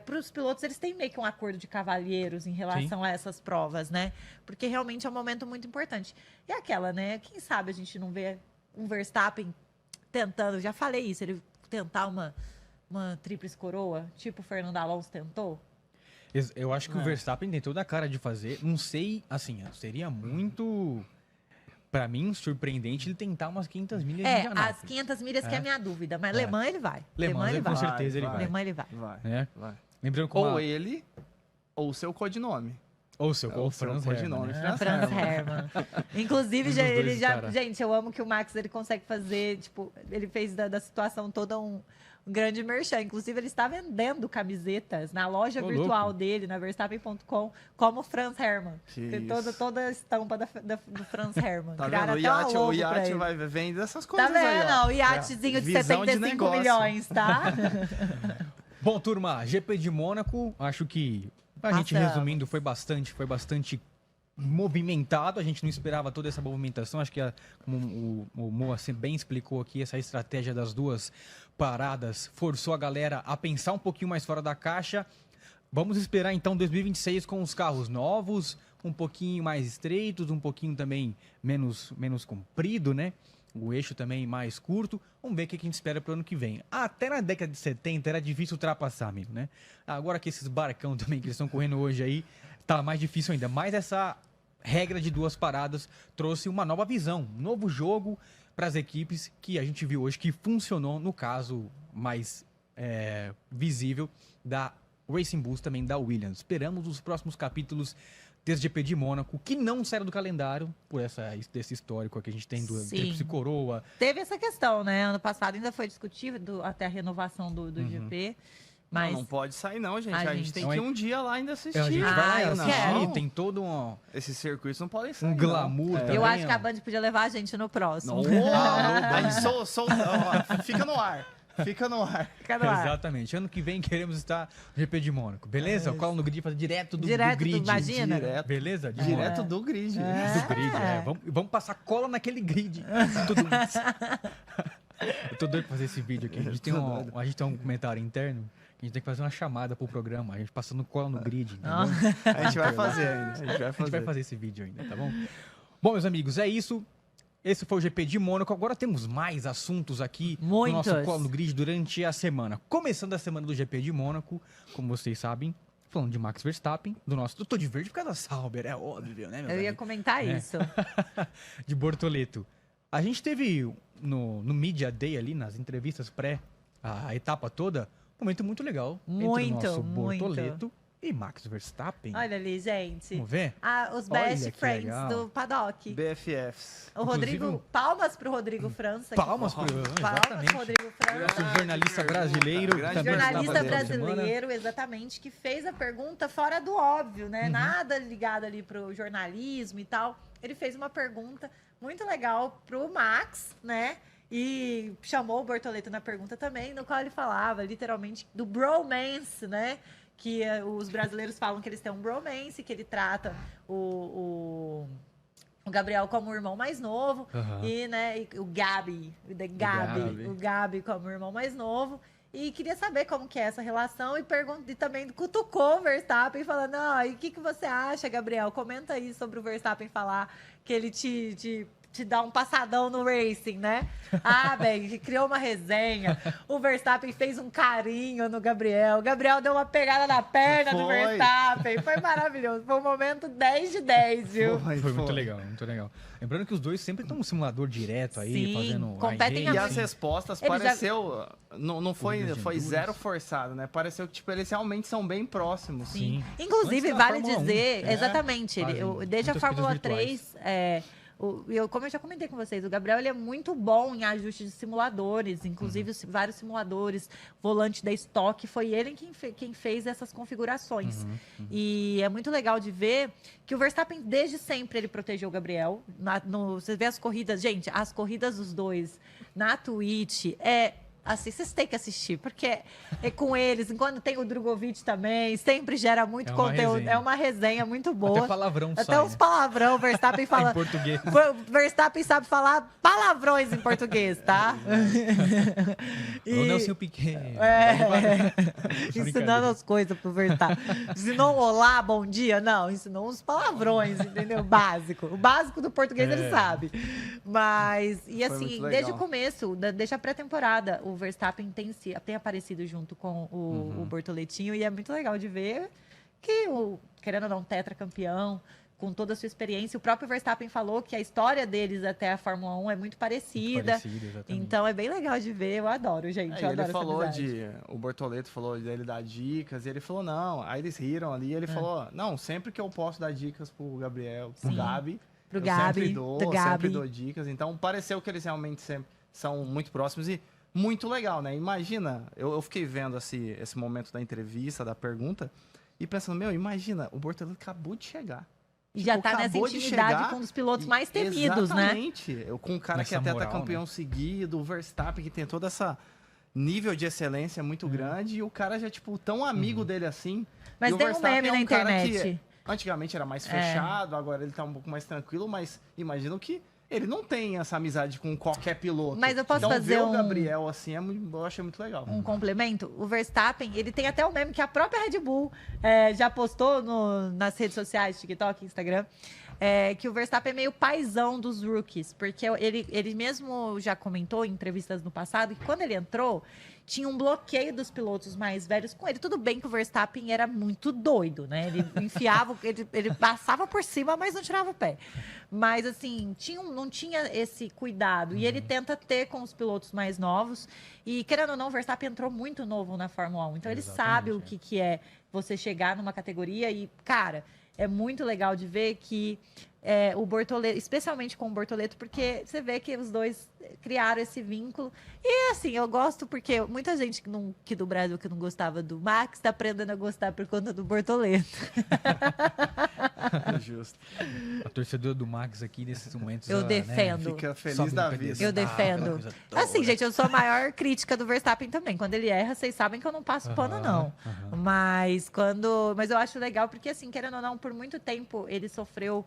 para os pilotos eles têm meio que um acordo de cavalheiros em relação a essas provas, né? Porque realmente é um momento muito importante. E aquela, né? Quem sabe a gente não vê um Verstappen tentando, já falei isso, ele tentar uma Tríplice Coroa, tipo o Fernando Alonso tentou. Eu acho que o Verstappen tem toda a cara de fazer. Não sei, assim, seria muito, pra mim, surpreendente ele tentar umas 500 milhas de Indianápolis. As 500 milhas que é a minha dúvida, mas Le Mans ele vai. Le Mans, ele com vai. certeza ele vai. Le Mans ele vai. Vai, Né? vai. Lembrando que Ou ele, ou o seu codinome. Ou seu Ou Franz seu Herrmann, codinome. né? Franz Herrmann. Inclusive, Um dos dois, ele já. cara. Gente, eu amo que o Max ele consegue fazer. Tipo, ele fez da situação toda um grande merchan. Inclusive, ele está vendendo camisetas na loja Ô, virtual louco. dele, na Verstappen.com, como Franz Herrmann. Que Tem isso. toda a estampa do Franz Herrmann. Tá Criaram vendo? até uma O logo pra iate ele. vai vender essas Tá coisas aí, vendo? ó. O iatezinho de Visão de 75 negócio. milhões, tá? Bom, turma, GP de Mônaco, acho que a gente Passamos. resumindo foi bastante movimentado. A gente não esperava toda essa movimentação. Acho que, como o Moa bem explicou aqui, essa estratégia das duas paradas forçou a galera a pensar um pouquinho mais fora da caixa. Vamos esperar então 2026 com os carros novos, um pouquinho mais estreitos, um pouquinho também menos comprido, né? O eixo também mais curto. Vamos ver o que a gente espera para o ano que vem. Até na década de 70 era difícil ultrapassar, amigo, né? Agora que esses barcão também que eles estão correndo hoje aí, tá mais difícil ainda. Mas essa regra de duas paradas trouxe uma nova visão, um novo jogo para as equipes que a gente viu hoje que funcionou no caso mais visível da Racing Bulls, também da Williams. Esperamos os próximos capítulos desse GP de Mônaco, que não saíram do calendário, por desse histórico que a gente tem do Sim. Tríplice Coroa. Teve essa questão, né? Ano passado ainda foi discutido até a renovação do GP. Mas Não pode sair não, gente. A A gente gente- tem Não, que ir hein? um dia lá ainda assistir. A gente vai lá eu assistir, quero. tem todo Esses circuitos não podem sair, um não. glamour também. eu acho que ó. a Band podia levar a gente no próximo. Aí, ó, fica no ar. Fica no ar. Fica no ar. Exatamente. Ano que vem queremos estar no GP de Mônaco, beleza? Cola no grid, fazer direto do Direto do- grid. imagina. Direto. Beleza? De Direto do grid. Do grid, Vamos passar cola naquele grid. Tudo isso. Eu tô doido pra fazer esse vídeo aqui. A gente tem um comentário interno. A gente tem que fazer uma chamada pro programa. A gente passando cola no grid, entendeu? A gente vai fazer ainda. A gente vai A gente vai fazer. fazer esse vídeo ainda, tá bom? Bom, meus amigos, é isso. Esse foi o GP de Mônaco. Agora temos mais assuntos aqui Muitos. no nosso Cola no Grid durante a semana. Começando a semana do GP de Mônaco, como vocês sabem, falando de Max Verstappen, do nosso... Eu tô de verde por causa da Sauber, é óbvio, né, meu Eu ia velho? comentar É. isso. De Bortoleto. A gente teve no Media Day ali, nas entrevistas pré a etapa toda, um momento muito legal entre o Muito, nosso muito. Bortoleto e Max Verstappen. Olha ali, gente. Vamos ver? Os Olha best que friends legal. do paddock. BFFs. O Rodrigo, Inclusive, palmas pro Rodrigo França. Palmas pro... Palmas pro Exatamente. Rodrigo França. Nosso jornalista brasileiro. Grande também Jornalista estava dentro da semana. brasileiro, exatamente, que fez a pergunta fora do óbvio, Uhum. né? Nada ligado ali pro jornalismo e tal. Ele fez uma pergunta muito legal pro Max, né? E chamou o Bortoleto na pergunta também, no qual ele falava literalmente do bromance, né? Que os brasileiros falam que eles têm um bromance, que ele trata o Gabriel como o irmão mais novo. Aham. E, né, e o Gabi Gabi. o Gabi como irmão mais novo. E queria saber como que é essa relação e também cutucou o Verstappen falando, e o que você acha, Gabriel? Comenta aí sobre o Verstappen falar que ele te dá um passadão no racing, né? Bem, criou uma resenha. O Verstappen fez um carinho no Gabriel. O Gabriel deu uma pegada na perna do Foi. Verstappen. Foi maravilhoso. Foi um momento 10 de 10, viu? Foi muito legal, muito legal. Lembrando que os dois sempre estão no simulador direto aí, Sim, fazendo competem iRacing. E as respostas Ele já- pareceu... Não foi, Corridas de foi enduros. zero forçado, né? Pareceu que tipo, eles realmente são bem próximos. Sim. Inclusive, Antes da vale Fórmula 1, dizer, é, exatamente, fazem desde a muitas Fórmula corridas virtuais. 3, como eu já comentei com vocês, o Gabriel ele é muito bom em ajuste de simuladores, inclusive vários simuladores, volante da Stock, foi ele quem fez essas configurações. E é muito legal de ver que o Verstappen, desde sempre, ele protegeu o Gabriel. Você vê as corridas, gente, as corridas dos dois na Twitch Assim, vocês têm que assistir, porque é com eles, enquanto tem o Drogovic também, sempre gera muito É uma conteúdo. resenha. É uma resenha muito boa. Até palavrão Até sai, uns né? palavrão, o Verstappen fala. Em português. Verstappen sabe falar palavrões em português, tá? O Nelson Piquet. Ensinando as coisas pro Verstappen. Ensinou um olá, bom dia? Não, ensinou uns palavrões, entendeu? Básico. O básico do português ele sabe. Mas, e Foi assim, muito legal. desde o começo, desde a pré-temporada, o Verstappen tem aparecido junto com o Bortoletinho e é muito legal de ver que querendo ou não, tetracampeão, com toda a sua experiência. O próprio Verstappen falou que a história deles até a Fórmula 1 é muito parecida. Exatamente. Então é bem legal de ver, eu adoro, gente. Eu Ele adoro falou essa amizade. o Bortoleto falou dele dar dicas, e ele falou, não, aí eles riram ali, ele falou, não, sempre que eu posso dar dicas pro Gabriel, pro Sim. Gabi, Pro eu Gabi, sempre dou, do Gabi. sempre dou dicas, então pareceu que eles realmente sempre são muito próximos e muito legal, né? Imagina, eu fiquei vendo esse momento da entrevista, da pergunta, e pensando, imagina, o Bortoleto acabou de chegar. E já tá nessa acabou de intimidade chegar com um dos pilotos e- mais temidos, né? Exatamente. Com um cara que é Nessa moral, tetracampeão seguido, o Verstappen que tem toda essa nível de excelência muito grande, e o cara já, tipo, tão amigo dele assim. Mas E o tem um Verstappen meme é na cara internet. que antigamente era mais fechado, agora ele tá um pouco mais tranquilo, mas imagino que ele não tem essa amizade com qualquer piloto. Mas eu posso então, fazer ver um- o Gabriel assim, eu achei muito legal. Um complemento, o Verstappen, ele tem até o meme que a própria Red Bull já postou nas redes sociais, TikTok, Instagram, que o Verstappen é meio paizão dos rookies, porque ele mesmo já comentou em entrevistas no passado que quando ele entrou, tinha um bloqueio dos pilotos mais velhos com ele. Tudo bem que o Verstappen era muito doido, né? Ele enfiava, ele passava por cima, mas não tirava o pé. Mas, assim, não tinha esse cuidado. E ele tenta ter com os pilotos mais novos. E, querendo ou não, o Verstappen entrou muito novo na Fórmula 1. Então, ele sabe o que é você chegar numa categoria e, cara, é muito legal de ver que o Bortoleto, especialmente com o Bortoleto, porque você vê que os dois criaram esse vínculo. E assim, eu gosto porque muita gente que do Brasil que não gostava do Max está aprendendo a gostar por conta do Bortoleto. É justo. A torcedora do Max aqui nesses momentos. Eu defendo. Fica feliz Sobe da no vida. pedestal, Eu defendo. aquela coisa toda. Assim, gente, eu sou a maior crítica do Verstappen também. Quando ele erra, vocês sabem que eu não passo pano, não. Mas eu acho legal porque, assim, querendo ou não, por muito tempo ele sofreu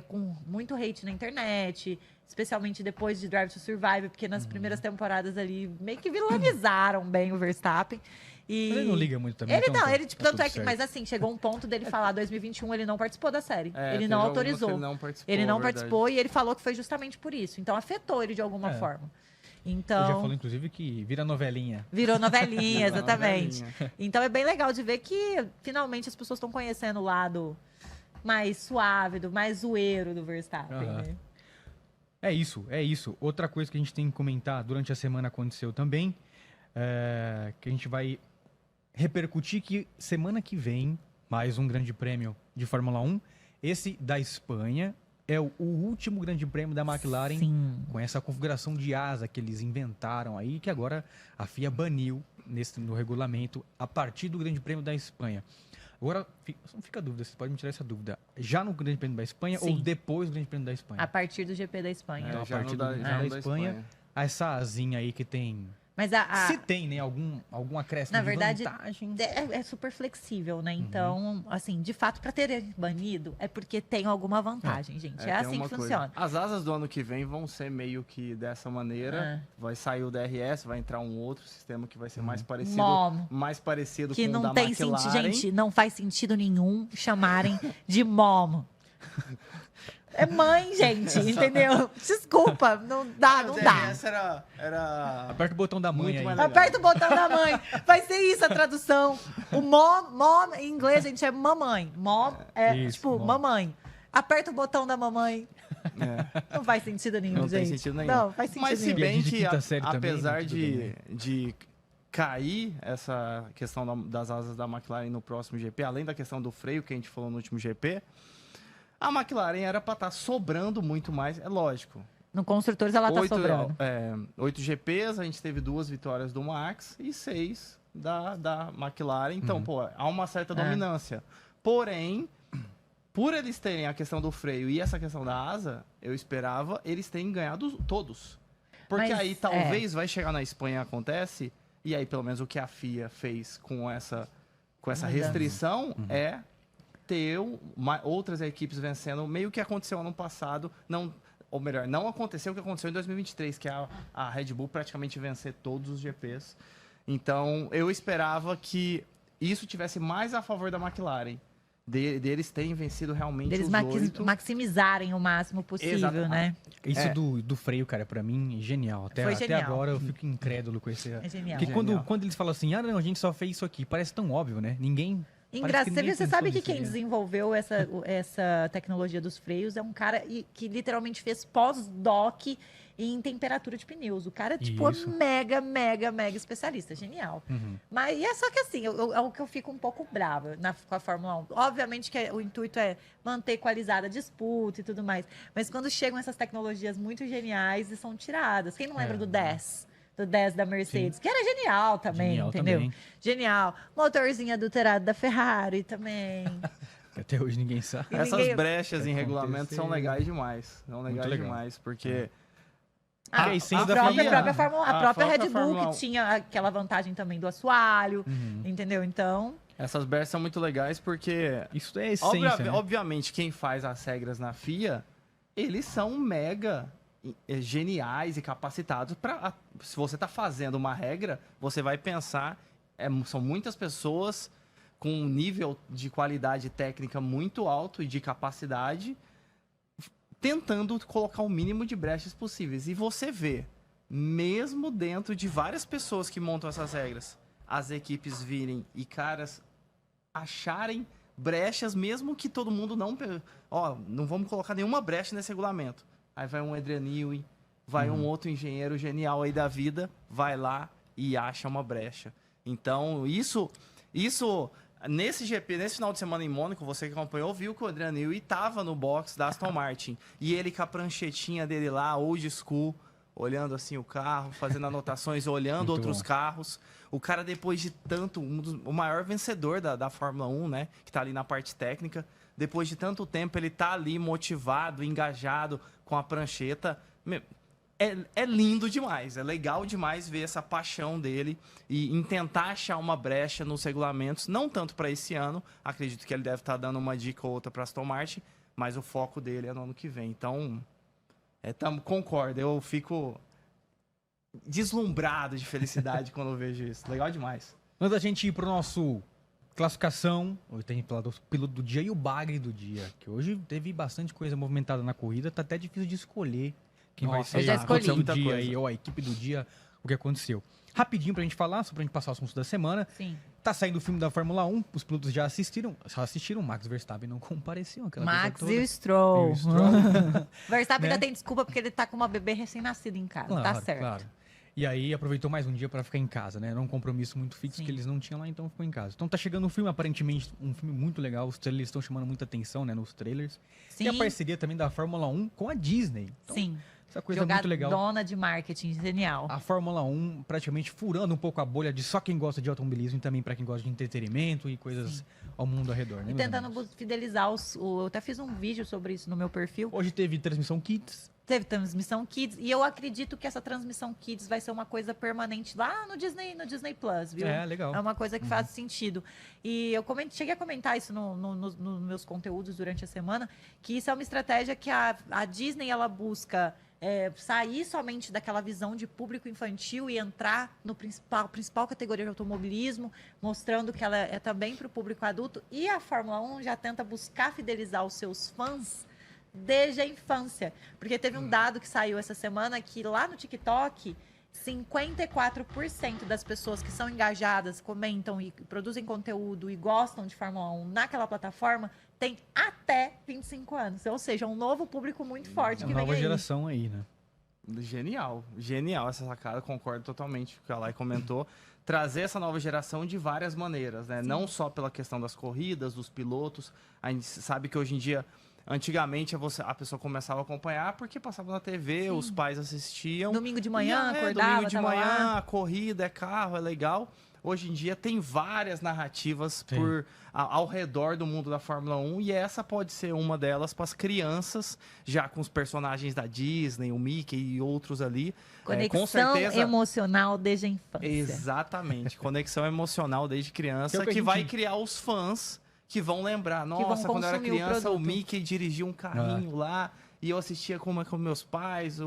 com muito hate na internet, especialmente depois de Drive to Survive, porque nas primeiras temporadas ali meio que vilanizaram bem o Verstappen. E Mas ele não liga muito também. ele então não, tá- ele tá tanto tudo é que, certo. mas assim, chegou um ponto dele falar 2021 ele não participou da série. É, Ele teve não algumas que autorizou. Ele não participou. Ele não verdade. participou e ele falou que foi justamente por isso. Então afetou ele de alguma É. forma. Ele Então, já falou, inclusive, que vira novelinha. virou novelinha, Virou exatamente. novelinha. Então é bem legal de ver que finalmente as pessoas estão conhecendo o lado mais suave, mais zoeiro do Verstappen. Aham. Né? É isso. Outra coisa que a gente tem que comentar durante a semana aconteceu também, que a gente vai repercutir que semana que vem, mais um grande prêmio de Fórmula 1, esse da Espanha, é o último grande prêmio da McLaren Sim. com essa configuração de asa que eles inventaram aí, que agora a FIA baniu no regulamento a partir do grande prêmio da Espanha. Agora, não fica dúvida, você pode me tirar essa dúvida. Já no grande prêmio da Espanha Sim. ou depois do grande prêmio da Espanha? A partir do GP da Espanha. Então, a já partir não do dá- já já da não dá Espanha, essa asinha aí que tem... Mas Se tem, né? Algum acréscimo na de verdade, vantagem. é super flexível, né? Uhum. Então, assim, de fato, para ter banido, é porque tem alguma vantagem, gente. É tem assim que uma coisa. funciona. As asas do ano que vem vão ser meio que dessa maneira. Vai sair o DRS, vai entrar um outro sistema que vai ser mais parecido, Mom. mais parecido Que com o não da tem McLaren. sentido, gente, não faz sentido nenhum chamarem de mom. É mãe, gente, entendeu? Desculpa, não dá, não O dá. DRS era Aperta o botão da mãe Muito aí. mais legal. Aperta o botão da mãe. Vai ser isso a tradução. O mom em inglês, gente, é mamãe. Mom é Isso, tipo mom. mamãe. Aperta o botão da mamãe. É. Não faz sentido nenhum, Não gente. tem sentido nenhum. Não, faz sentido Mas se nenhum. bem E de que, quinta série também, apesar né, tudo de cair essa questão das asas da McLaren no próximo GP, além da questão do freio que a gente falou no último GP, a McLaren era para estar sobrando muito mais, é lógico. No Construtores ela tá sobrando. 8 GPs, a gente teve 2 vitórias do Max e 6 da McLaren. Então, pô, há uma certa dominância. Porém, por eles terem a questão do freio e essa questão da asa, eu esperava eles terem ganhado todos. Porque Mas, aí talvez vai chegar na Espanha e acontece, e aí pelo menos o que a FIA fez com essa restrição é ter outras equipes vencendo, meio que aconteceu ano passado, ou melhor, não aconteceu o que aconteceu em 2023, que é a Red Bull praticamente vencer todos os GPs. Então, eu esperava que isso tivesse mais a favor da McLaren, deles terem vencido realmente Deles os 8. maximizarem o máximo possível, Exato. né? Isso do freio, cara, pra mim, genial. Foi Até genial. agora eu fico incrédulo com esse... É genial. Porque quando eles falam assim, não, a gente só fez isso aqui, parece tão óbvio, né? Ninguém... Engraçado, ninguém você pensou sabe que nisso quem aí, né? desenvolveu essa tecnologia dos freios é um cara que literalmente fez pós-doc em temperatura de pneus. O cara, tipo, é Isso. mega especialista. Genial. Mas é só que assim, é o que eu fico um pouco brava com a Fórmula 1. Obviamente que o intuito é manter equalizada a disputa e tudo mais. Mas quando chegam essas tecnologias muito geniais e são tiradas. Quem não lembra do 10? Do 10 da Mercedes, que era genial também, Genial entendeu? também. Genial. Motorzinho adulterado da Ferrari também. Que até hoje ninguém sabe. E Essas ninguém- brechas em Vai regulamento são acontecer. legais demais. São legais legal. demais, porque... A essência da própria, Fórmula 1. própria Fórmula, a A própria própria Red Bull, Fórmula que 1. tinha aquela vantagem também do assoalho, entendeu? Então, Essas brechas são muito legais porque... Isso é a essência, né? Obviamente, quem faz as regras na FIA, eles são mega geniais e capacitados para... Se você está fazendo uma regra, você vai pensar... são muitas pessoas com um nível de qualidade técnica muito alto e de capacidade tentando colocar o mínimo de brechas possíveis. E você vê, mesmo dentro de várias pessoas que montam essas regras, as equipes virem e caras acharem brechas, mesmo que todo mundo não... não vamos colocar nenhuma brecha nesse regulamento. Aí vai um Adrian Newey, vai um outro engenheiro genial aí da vida, vai lá e acha uma brecha. Então, isso nesse GP, nesse final de semana em Mônaco, você que acompanhou, viu que o Adrian Newey estava no box da Aston Martin. E ele com a pranchetinha dele lá, old school, olhando assim o carro, fazendo anotações, olhando Muito outros bom. carros. O cara, depois de tanto, o maior vencedor da Fórmula 1, né? Que tá ali na parte técnica. Depois de tanto tempo, ele tá ali motivado, engajado com a prancheta. É lindo demais, é legal demais ver essa paixão dele e em tentar achar uma brecha nos regulamentos, não tanto para esse ano, acredito que ele deve estar dando uma dica ou outra para Aston Martin, mas o foco dele é no ano que vem. Então, concordo, eu fico deslumbrado de felicidade quando eu vejo isso. Legal demais. Antes da gente ir pro nosso classificação, hoje tem o piloto do dia e o bagre do dia, que hoje teve bastante coisa movimentada na corrida, tá até difícil de escolher quem vai Nossa, ser eu já a escolhi. condição do Muita dia coisa. aí, ou a equipe do dia, o que aconteceu. Rapidinho pra gente falar, só pra gente passar o assunto da semana. sim. Tá saindo o filme da Fórmula 1, os pilotos já assistiram, Max Verstappen não compareceu. Aquela coisa Max toda. e o Stroll. E o Stroll. Verstappen Né? ainda tem desculpa porque ele tá com uma bebê recém-nascida em casa. Tá certo. Claro. E aí aproveitou mais um dia pra ficar em casa, né? Era um compromisso muito fixo Sim. que eles não tinham lá, então ficou em casa. Então tá chegando um filme, aparentemente, um filme muito legal. Os trailers estão chamando muita atenção, né? Nos trailers. Sim. E a parceria também da Fórmula 1 com a Disney. Então, Sim. essa coisa é muito legal. Jogadona de marketing, genial. A Fórmula 1 praticamente furando um pouco a bolha de só quem gosta de automobilismo e também pra quem gosta de entretenimento e coisas ao mundo ao redor, né? E meus tentando amigos? fidelizar eu até fiz um vídeo sobre isso no meu perfil. Hoje teve transmissão Kids. Teve transmissão Kids e eu acredito que essa transmissão Kids vai ser uma coisa permanente lá no Disney Plus, viu? É, legal. É uma coisa que faz sentido. E eu cheguei a comentar isso nos meus conteúdos durante a semana, que isso é uma estratégia que a Disney ela busca sair somente daquela visão de público infantil e entrar no principal categoria de automobilismo, mostrando que ela é também para o público adulto. E a Fórmula 1 já tenta buscar fidelizar os seus fãs desde a infância. Porque teve um dado que saiu essa semana que lá no TikTok, 54% das pessoas que são engajadas, comentam e produzem conteúdo e gostam de Fórmula 1 naquela plataforma tem até 25 anos. Ou seja, um novo público muito forte É que a vem nova aí. geração aí, né? Genial essa sacada, concordo totalmente com o que a Lai comentou. Trazer essa nova geração de várias maneiras, né? Não só pela questão das corridas, dos pilotos. A gente sabe que hoje em dia, antigamente a pessoa começava a acompanhar porque passava na TV, os pais assistiam. Domingo de manhã, E, acordava, domingo de tava manhã, lá. a corrida, é carro, é legal. hoje em dia tem várias narrativas Sim. ao redor do mundo da Fórmula 1 e essa pode ser uma delas para as crianças, já com os personagens da Disney, o Mickey e outros ali. Com Conexão certeza, emocional desde a infância. exatamente, conexão emocional desde criança, Que é o que a que vai gente- criar os fãs que vão lembrar. vão Nossa, quando eu era consumir o criança, o produto. Mickey dirigia um carrinho lá e eu assistia com meus pais,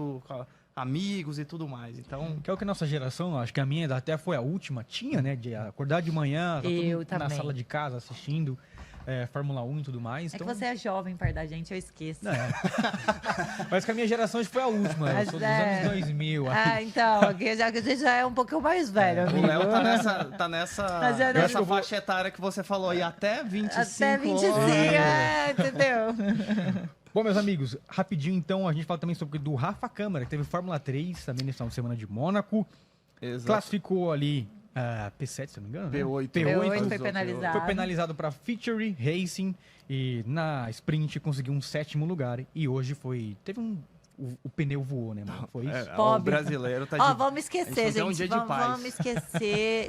amigos e tudo mais. Então, Que é o que a nossa geração, acho que a minha até foi a última, tinha, né? De acordar de manhã, tá todo Eu mundo na também. sala de casa assistindo Fórmula 1 e tudo mais. É que Então, você é jovem perto da gente, eu esqueço. Mas que a minha geração acho que foi a última, eu Mas sou dos é. anos 2000. Ah, então, aqui a gente já é um pouquinho mais velho, o amigo. Léo tá nessa Mas eu nessa não- faixa etária que você falou aí, até 25 Até 25, anos. entendeu? Bom, meus amigos, rapidinho então, a gente fala também sobre do Rafa Câmara, que teve Fórmula 3 também nesse final de semana de Mônaco. Exato. Classificou ali P7, se não me engano. né? P8. P8 foi P8. penalizado. Foi penalizado para Feature Racing e na sprint conseguiu um 7º lugar. E hoje teve o pneu voou, né, mano? Foi isso? O Pobre. brasileiro tá Ó, de... vamos A esquecer, gente não tem um gente. dia de paz.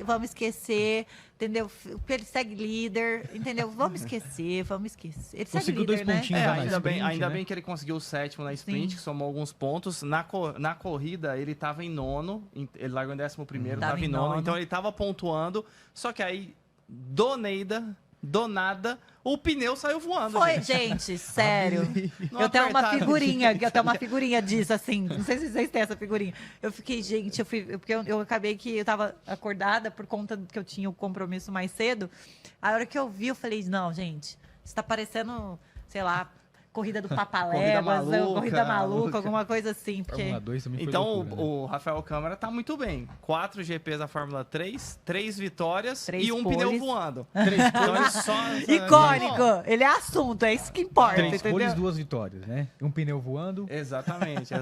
Vamos esquecer, entendeu? Porque ele segue líder, entendeu? Vamos esquecer. Ele segue Conseguiu líder, 2 né? pontinhos lá na ainda bem, sprint, ainda né? bem que ele conseguiu o 7º na sprint, Sim. que somou alguns pontos. Na corrida, ele tava em 9º, ele largou em 11º, Tava tava em em 9º, 9º. então ele tava pontuando, só que aí, do nada, o pneu saiu voando. Foi, gente. gente, sério. Não Eu tenho uma apertaram. figurinha disso, assim. Não sei se vocês têm essa figurinha. Eu fiquei, gente, porque eu acabei que eu tava acordada por conta que eu tinha o compromisso mais cedo. A hora que eu vi, eu falei, não, gente, isso tá parecendo, sei lá, corrida do Papaléguas, corrida maluca, alguma coisa assim. Porque... Fórmula 2 também foi Então, loucura, né? o Rafael Câmara tá muito bem. 4 GPs da Fórmula 3, 3 vitórias 3 e um poles. pneu voando. 3 Então, ele só... Icônico! Ele é assunto, é isso que importa, Três entendeu? poles, 2 vitórias, né? Um pneu voando. Exatamente.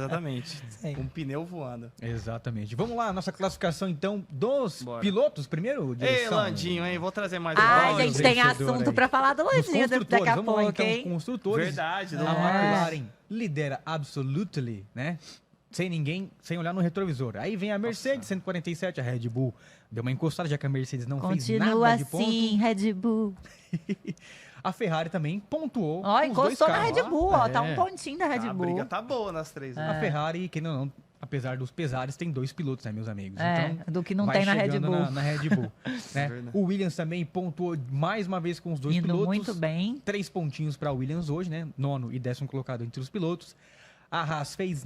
Sim. Um pneu voando. Exatamente. Vamos lá, nossa classificação então dos Bora. pilotos primeiro? Ei, direção. Landinho, hein? Vou trazer mais Ai, áudio. gente, tem vencedor assunto aí. pra falar do Dos Landinho daqui construtores, a vamos lá pouco, então, hein? construtores. Verdade. A Não McLaren lidera absolutely, né? Sem olhar no retrovisor. Aí vem a Mercedes, 147, a Red Bull deu uma encostada, já que a Mercedes não fez Continua nada de ponto. assim, Red Bull. A Ferrari também pontuou. Ó, os dois encostou na carros. Red Bull, ó. Tá É. um pontinho da Red A Bull. briga tá boa nas 3. A Ferrari, que não, apesar dos pesares, tem 2 pilotos, né, meus amigos? É, Então, do que não vai tem na Red chegando Bull. Na Red Bull, né? Verdade. O Williams também pontuou mais uma vez com os 2 Indo pilotos. muito bem. 3 pontinhos para Williams hoje, né? 9º e 10º colocado entre os pilotos. A Haas fez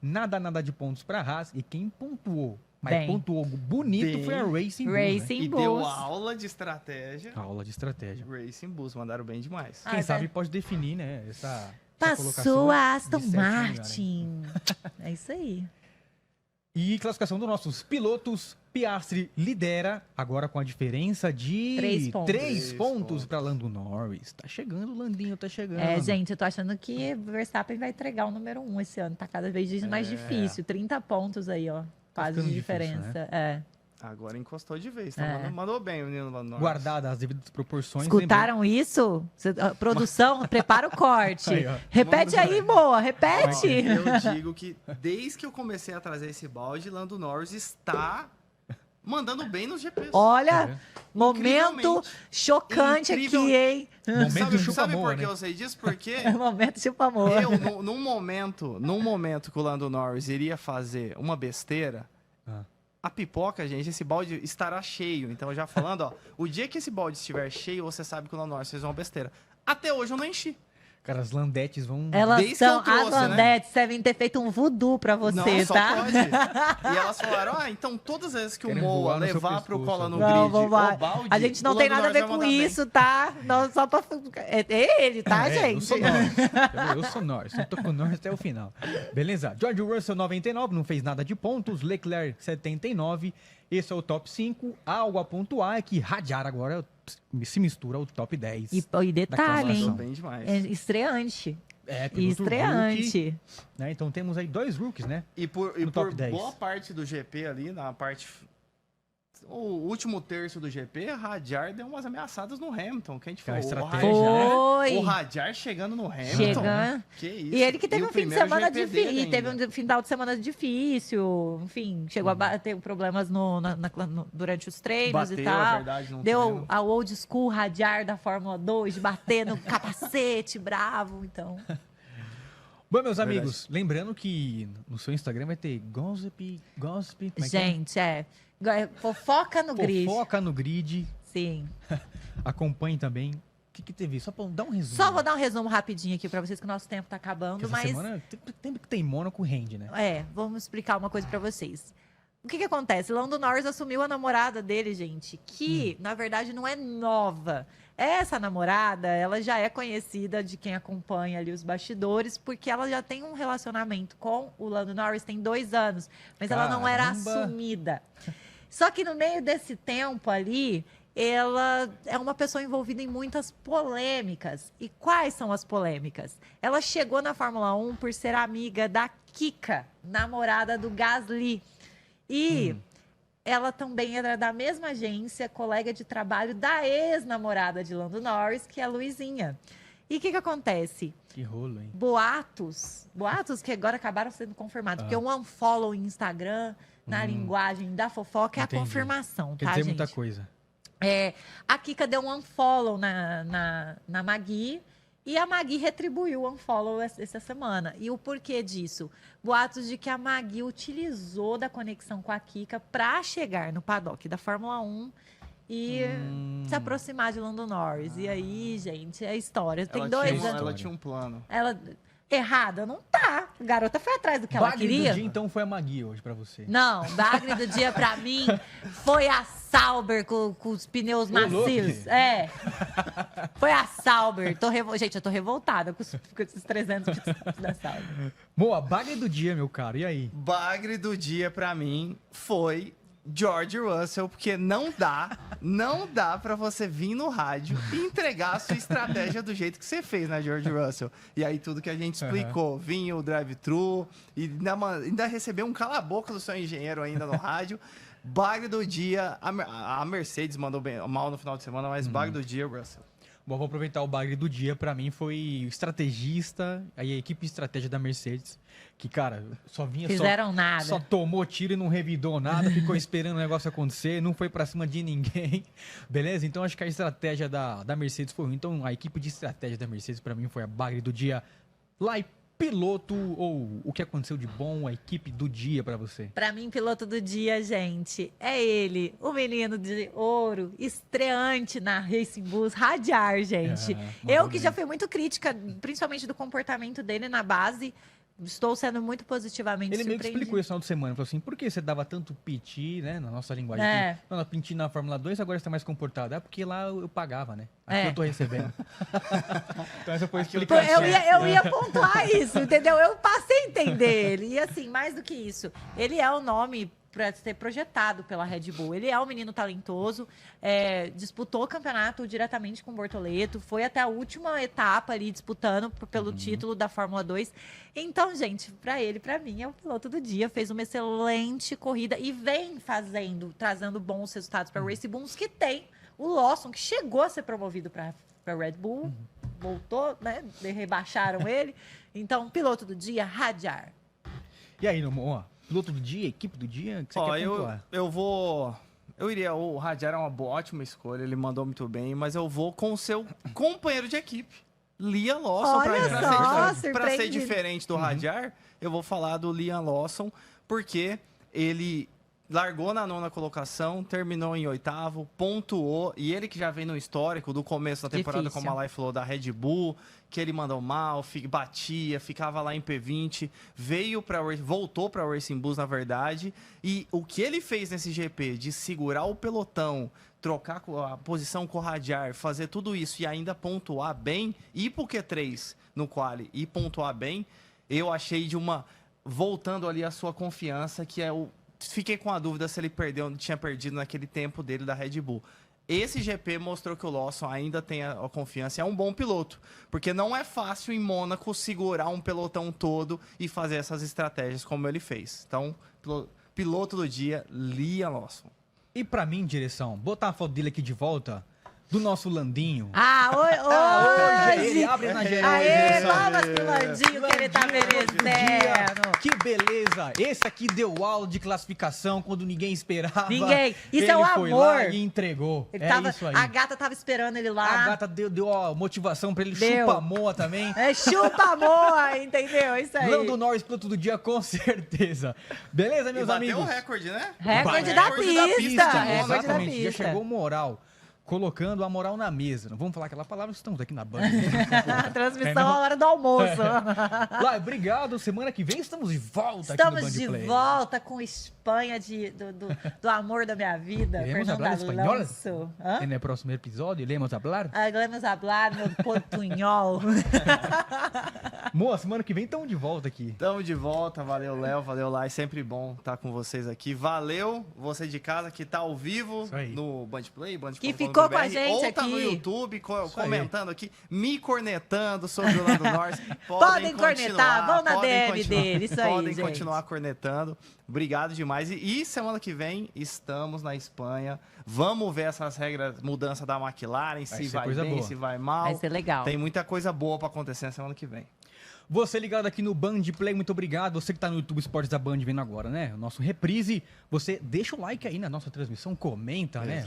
nada de pontos para a Haas. E quem pontuou, mas Bem. pontuou bonito Bem. foi a Racing Bulls, né? Racing E deu Bulls. aula de estratégia. Aula de estratégia. Racing Bulls, mandaram bem demais. Ah, Quem é. sabe pode definir, né? Essa colocação Passou a Aston de 7º lugar, né? Martin. É isso aí. E classificação dos nossos pilotos. Piastri lidera agora com a diferença de 3 pontos. 3 3 pontos pontos. para Lando Norris. Tá chegando, Landinho, tá chegando. É, gente, eu tô achando que Verstappen vai entregar o número 1 esse ano. Tá cada vez mais difícil. 30 pontos aí, ó. Quase ficando de difícil, diferença. É. Agora encostou de vez. Tá? É. Mandou bem o menino lá no Norte. Guardadas as devidas proporções. Escutaram isso? Produção, prepara o corte. Aí, ó. Repete aí, boa, repete. Eu digo que desde que eu comecei a trazer esse balde, Lando Norris está mandando bem nos GPs. Olha, É. momento Incrivelmente. Sabe Incrível. hein? Momento Sabe, chupa sabe amor, por que né? eu sei disso? Porque É momento chupa amor. eu, num momento que o Lando Norris iria fazer uma besteira, Ah. a pipoca, gente, esse balde estará cheio. Então, já falando, ó, o dia que esse balde estiver cheio, você sabe que o Lando Norris fez uma besteira. Até hoje eu não enchi. Cara, as Landettes vão. Elas Desde que eu são, as trouxe, né? Landettes devem ter feito um voodoo pra você, Não, só tá? pode. E elas falaram, então todas as vezes que o Querem Moa voar no seu levar pro pescoço, cola no né? Não, grid vamos lá. o balde, A gente não o tem Lando nada a Norris ver vai com mandar bem. isso, tá? Não, só pra... É ele, tá, Eu gente? sou Norris. Eu sou Norris. Eu tô com o Norris até o final. Beleza. George Russell, 99, não fez nada de pontos. Leclerc, 79. Esse é o top 5. Algo a pontuar é que Hadjar agora se mistura ao top 10. E detalhe, Mandou hein? bem demais. É estreante. É, E piloto rookie, estreante. né? Então temos aí 2 rookies, né? E no por top 10. boa parte do GP ali, na parte o último terço do GP, a Hadjar deu umas ameaçadas no Hamilton. Que a gente Que a falou, estratégia, né? Foi. o Hadjar chegando no Hamilton. Chega. Que isso. E ele que teve o um fim de primeiro semana GP dele difícil, teve ainda. um final de semana difícil, enfim, chegou a ter problemas durante os treinos e Bateu, tal. é verdade, não Deu treino. a old school radiar da Fórmula 2, de bater no capacete, bravo, então. Bom, meus amigos, lembrando que no seu Instagram vai ter gossip, como é que Gente, fofoca no é? grid. Fofoca no grid, Sim. acompanhe também. O que teve? Só pra dar um resumo. Só vou dar um resumo rapidinho aqui pra vocês, que o nosso tempo tá acabando, Porque essa mas... semana, tempo que tem Mônaco, rende, né? Vamos explicar uma coisa pra vocês. O que acontece? Lando Norris assumiu a namorada dele, gente, que, na verdade, não é nova. Essa namorada, ela já é conhecida de quem acompanha ali os bastidores, porque ela já tem um relacionamento com o Lando Norris, tem 2 anos, mas ela não era Caramba! assumida. Só que no meio desse tempo ali, ela é uma pessoa envolvida em muitas polêmicas. E quais são as polêmicas? Ela chegou na Fórmula 1 por ser amiga da Kika, namorada do Gasly. E ela também era da mesma agência, colega de trabalho da ex-namorada de Lando Norris, que é a Luizinha. E o que acontece? Que rolo, hein? Boatos que agora acabaram sendo confirmados. Porque um unfollow em Instagram, na linguagem da fofoca, é Entendi. a confirmação, Quer tá, dizer gente? muita coisa. A Kika deu um unfollow na Magui e a Magui retribuiu o unfollow essa semana. E o porquê disso? Boatos de que a Magui utilizou da conexão com a Kika para chegar no paddock da Fórmula 1 e se aproximar de Lando Norris. E aí, gente, é história. Tem Ela 2 tinha, anos. ela tinha um plano. Ela errada não tá. A garota foi atrás do que ela Bagre queria. do dia, então, foi a Magui hoje pra você. Não, bagre do dia pra mim foi a Sauber com os pneus macios. louco. Foi a Sauber. Gente, eu tô revoltada com esses 300 da Sauber. Boa, bagre do dia, meu cara. E aí? Bagre do dia pra mim foi George Russell, porque não dá pra você vir no rádio e entregar a sua estratégia do jeito que você fez, né, George Russell? E aí tudo que a gente explicou, vinha o drive-thru e ainda recebeu um cala-boca do seu engenheiro ainda no rádio. Bagre do dia, a Mercedes mandou bem, mal no final de semana, mas bagre do dia, Russell. Bom, vou aproveitar o bagre do dia. Pra mim foi o estrategista, aí a equipe de estratégia da Mercedes, que, cara, só vinha Fizeram nada. só tomou tiro e não revidou nada, ficou esperando o negócio acontecer, não foi pra cima de ninguém, beleza? Então acho que a estratégia da Mercedes foi ruim. Então a equipe de estratégia da Mercedes pra mim foi a bagre do dia. Lá e piloto, ou o que aconteceu de bom, a equipe do dia pra você? Pra mim, piloto do dia, gente, é ele, o menino de ouro, estreante na Racing Bulls, Hadjar, gente. mandou Eu que bem. já fui muito crítica, principalmente do comportamento dele na base, estou sendo muito positivamente Ele meio que surpreendida. explicou isso no final de semana. Falou assim, por que você dava tanto piti, né? Na nossa linguagem. É. Aqui, não, piti na Fórmula 2, agora você tá mais comportado. É porque lá eu pagava, né? Aqui É. eu tô recebendo. Então essa foi a Aqui eu Pô, explicação. eu ia pontuar isso, entendeu? Eu passei a entender ele. E assim, mais do que isso, ele é o nome para ser projetado pela Red Bull. Ele é um menino talentoso, disputou o campeonato diretamente com o Bortoleto, foi até a última etapa ali disputando pelo título da Fórmula 2. Então, gente, para mim, é o piloto do dia, fez uma excelente corrida e vem trazendo bons resultados para a Racing Bulls, que tem o Lawson, que chegou a ser promovido para Red Bull, voltou, né? Rebaixaram ele. Então, piloto do dia, Hadjar. E aí, ó, piloto do dia, equipe do dia, o que você quer pontuar? O Hadjar é uma ótima escolha, ele mandou muito bem, mas eu vou com o seu companheiro de equipe, Liam Lawson. Olha só, Pra ser surpreendido. diferente do Hadjar, eu vou falar do Liam Lawson, porque ele largou na 9ª colocação, terminou em 8º, pontuou, e ele que já vem no histórico do começo da temporada, Difícil. como a Lai falou, da Red Bull, que ele mandou mal, batia, ficava lá em P20, voltou para o Racing Bulls, na verdade, e o que ele fez nesse GP de segurar o pelotão, trocar a posição com o Hadjar, fazer tudo isso e ainda pontuar bem, ir pro Q3 no quali e pontuar bem, eu achei voltando ali a sua confiança, que é fiquei com a dúvida se ele tinha perdido naquele tempo dele da Red Bull. Esse GP mostrou que o Lawson ainda tem a confiança, é um bom piloto, porque não é fácil em Mônaco segurar um pelotão todo e fazer essas estratégias como ele fez. Então, piloto do dia, Liam Lawson. E pra mim, direção, botar a foto dele aqui de volta, do nosso Landinho. Hoje Ele abre na geral. Aê, direção. palmas pro Landinho que ele tá merecendo. Que beleza! Esse aqui deu aula de classificação quando ninguém esperava. Ninguém. Isso Ele é o foi amor. lá e entregou. Ele É tava, isso aí. a gata tava esperando ele lá. A gata deu a motivação pra ele. Deu. Chupa a moa também. É, chupa a moa, entendeu? Isso aí. Lando Norris piloto do dia, com certeza. Beleza, E meus bateu amigos? o recorde, né? Recorde Bateu da o recorde pista. Recorde Recorde da Exatamente, já pista. chegou moral. Colocando a moral na mesa. Não vamos falar aquela palavra, estamos aqui na Band. A transmissão à hora do almoço. Lá, obrigado. Semana que vem estamos de volta Estamos aqui no de Band Play. volta com Espanha do amor da minha vida. Iremos Fernando hablar espanhol? Alonso. Hã? En el próximo episódio, iremos hablar. Vamos hablar, meu portunhol. Moa, semana que vem estamos de volta aqui. Tamo de volta, valeu Léo, valeu Lai, sempre bom estar com vocês aqui. Valeu você de casa que tá ao vivo Isso aí. no Band Play, Band Que ficou com a gente ou tá no aqui. YouTube Isso aí. comentando aqui, me cornetando sobre o Lando Norris. Podem cornetar, vão na podem DM dele, isso aí, Podem gente. continuar cornetando. Obrigado demais. E semana que vem estamos na Espanha. Vamos ver essas regras, mudança da McLaren, se ser vai coisa bem, boa. se vai mal. Vai ser legal. Tem muita coisa boa pra acontecer na semana que vem. Você ligado aqui no Band Play, muito obrigado. Você que tá no YouTube Esportes da Band vendo agora, né? O nosso reprise. Você deixa o like aí na nossa transmissão, comenta, né?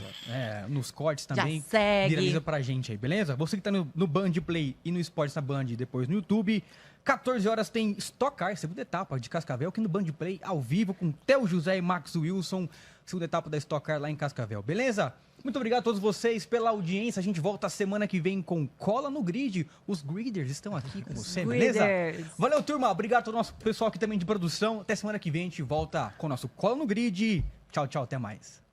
Nos cortes também. Já segue. Viraliza pra gente aí, beleza? Você que tá no Band Play e no Esportes da Band e depois no YouTube. 14 horas tem Stock Car, segunda etapa de Cascavel, aqui no Band Play, ao vivo, com Theo José e Max Wilson. Segunda etapa da Stock Car lá em Cascavel, beleza? Muito obrigado a todos vocês pela audiência. A gente volta semana que vem com Cola no Grid. Os griders estão aqui com você, beleza? Griders. Valeu, turma. Obrigado a todo o nosso pessoal aqui também de produção. Até semana que vem a gente volta com o nosso Cola no Grid. Tchau, tchau. Até mais.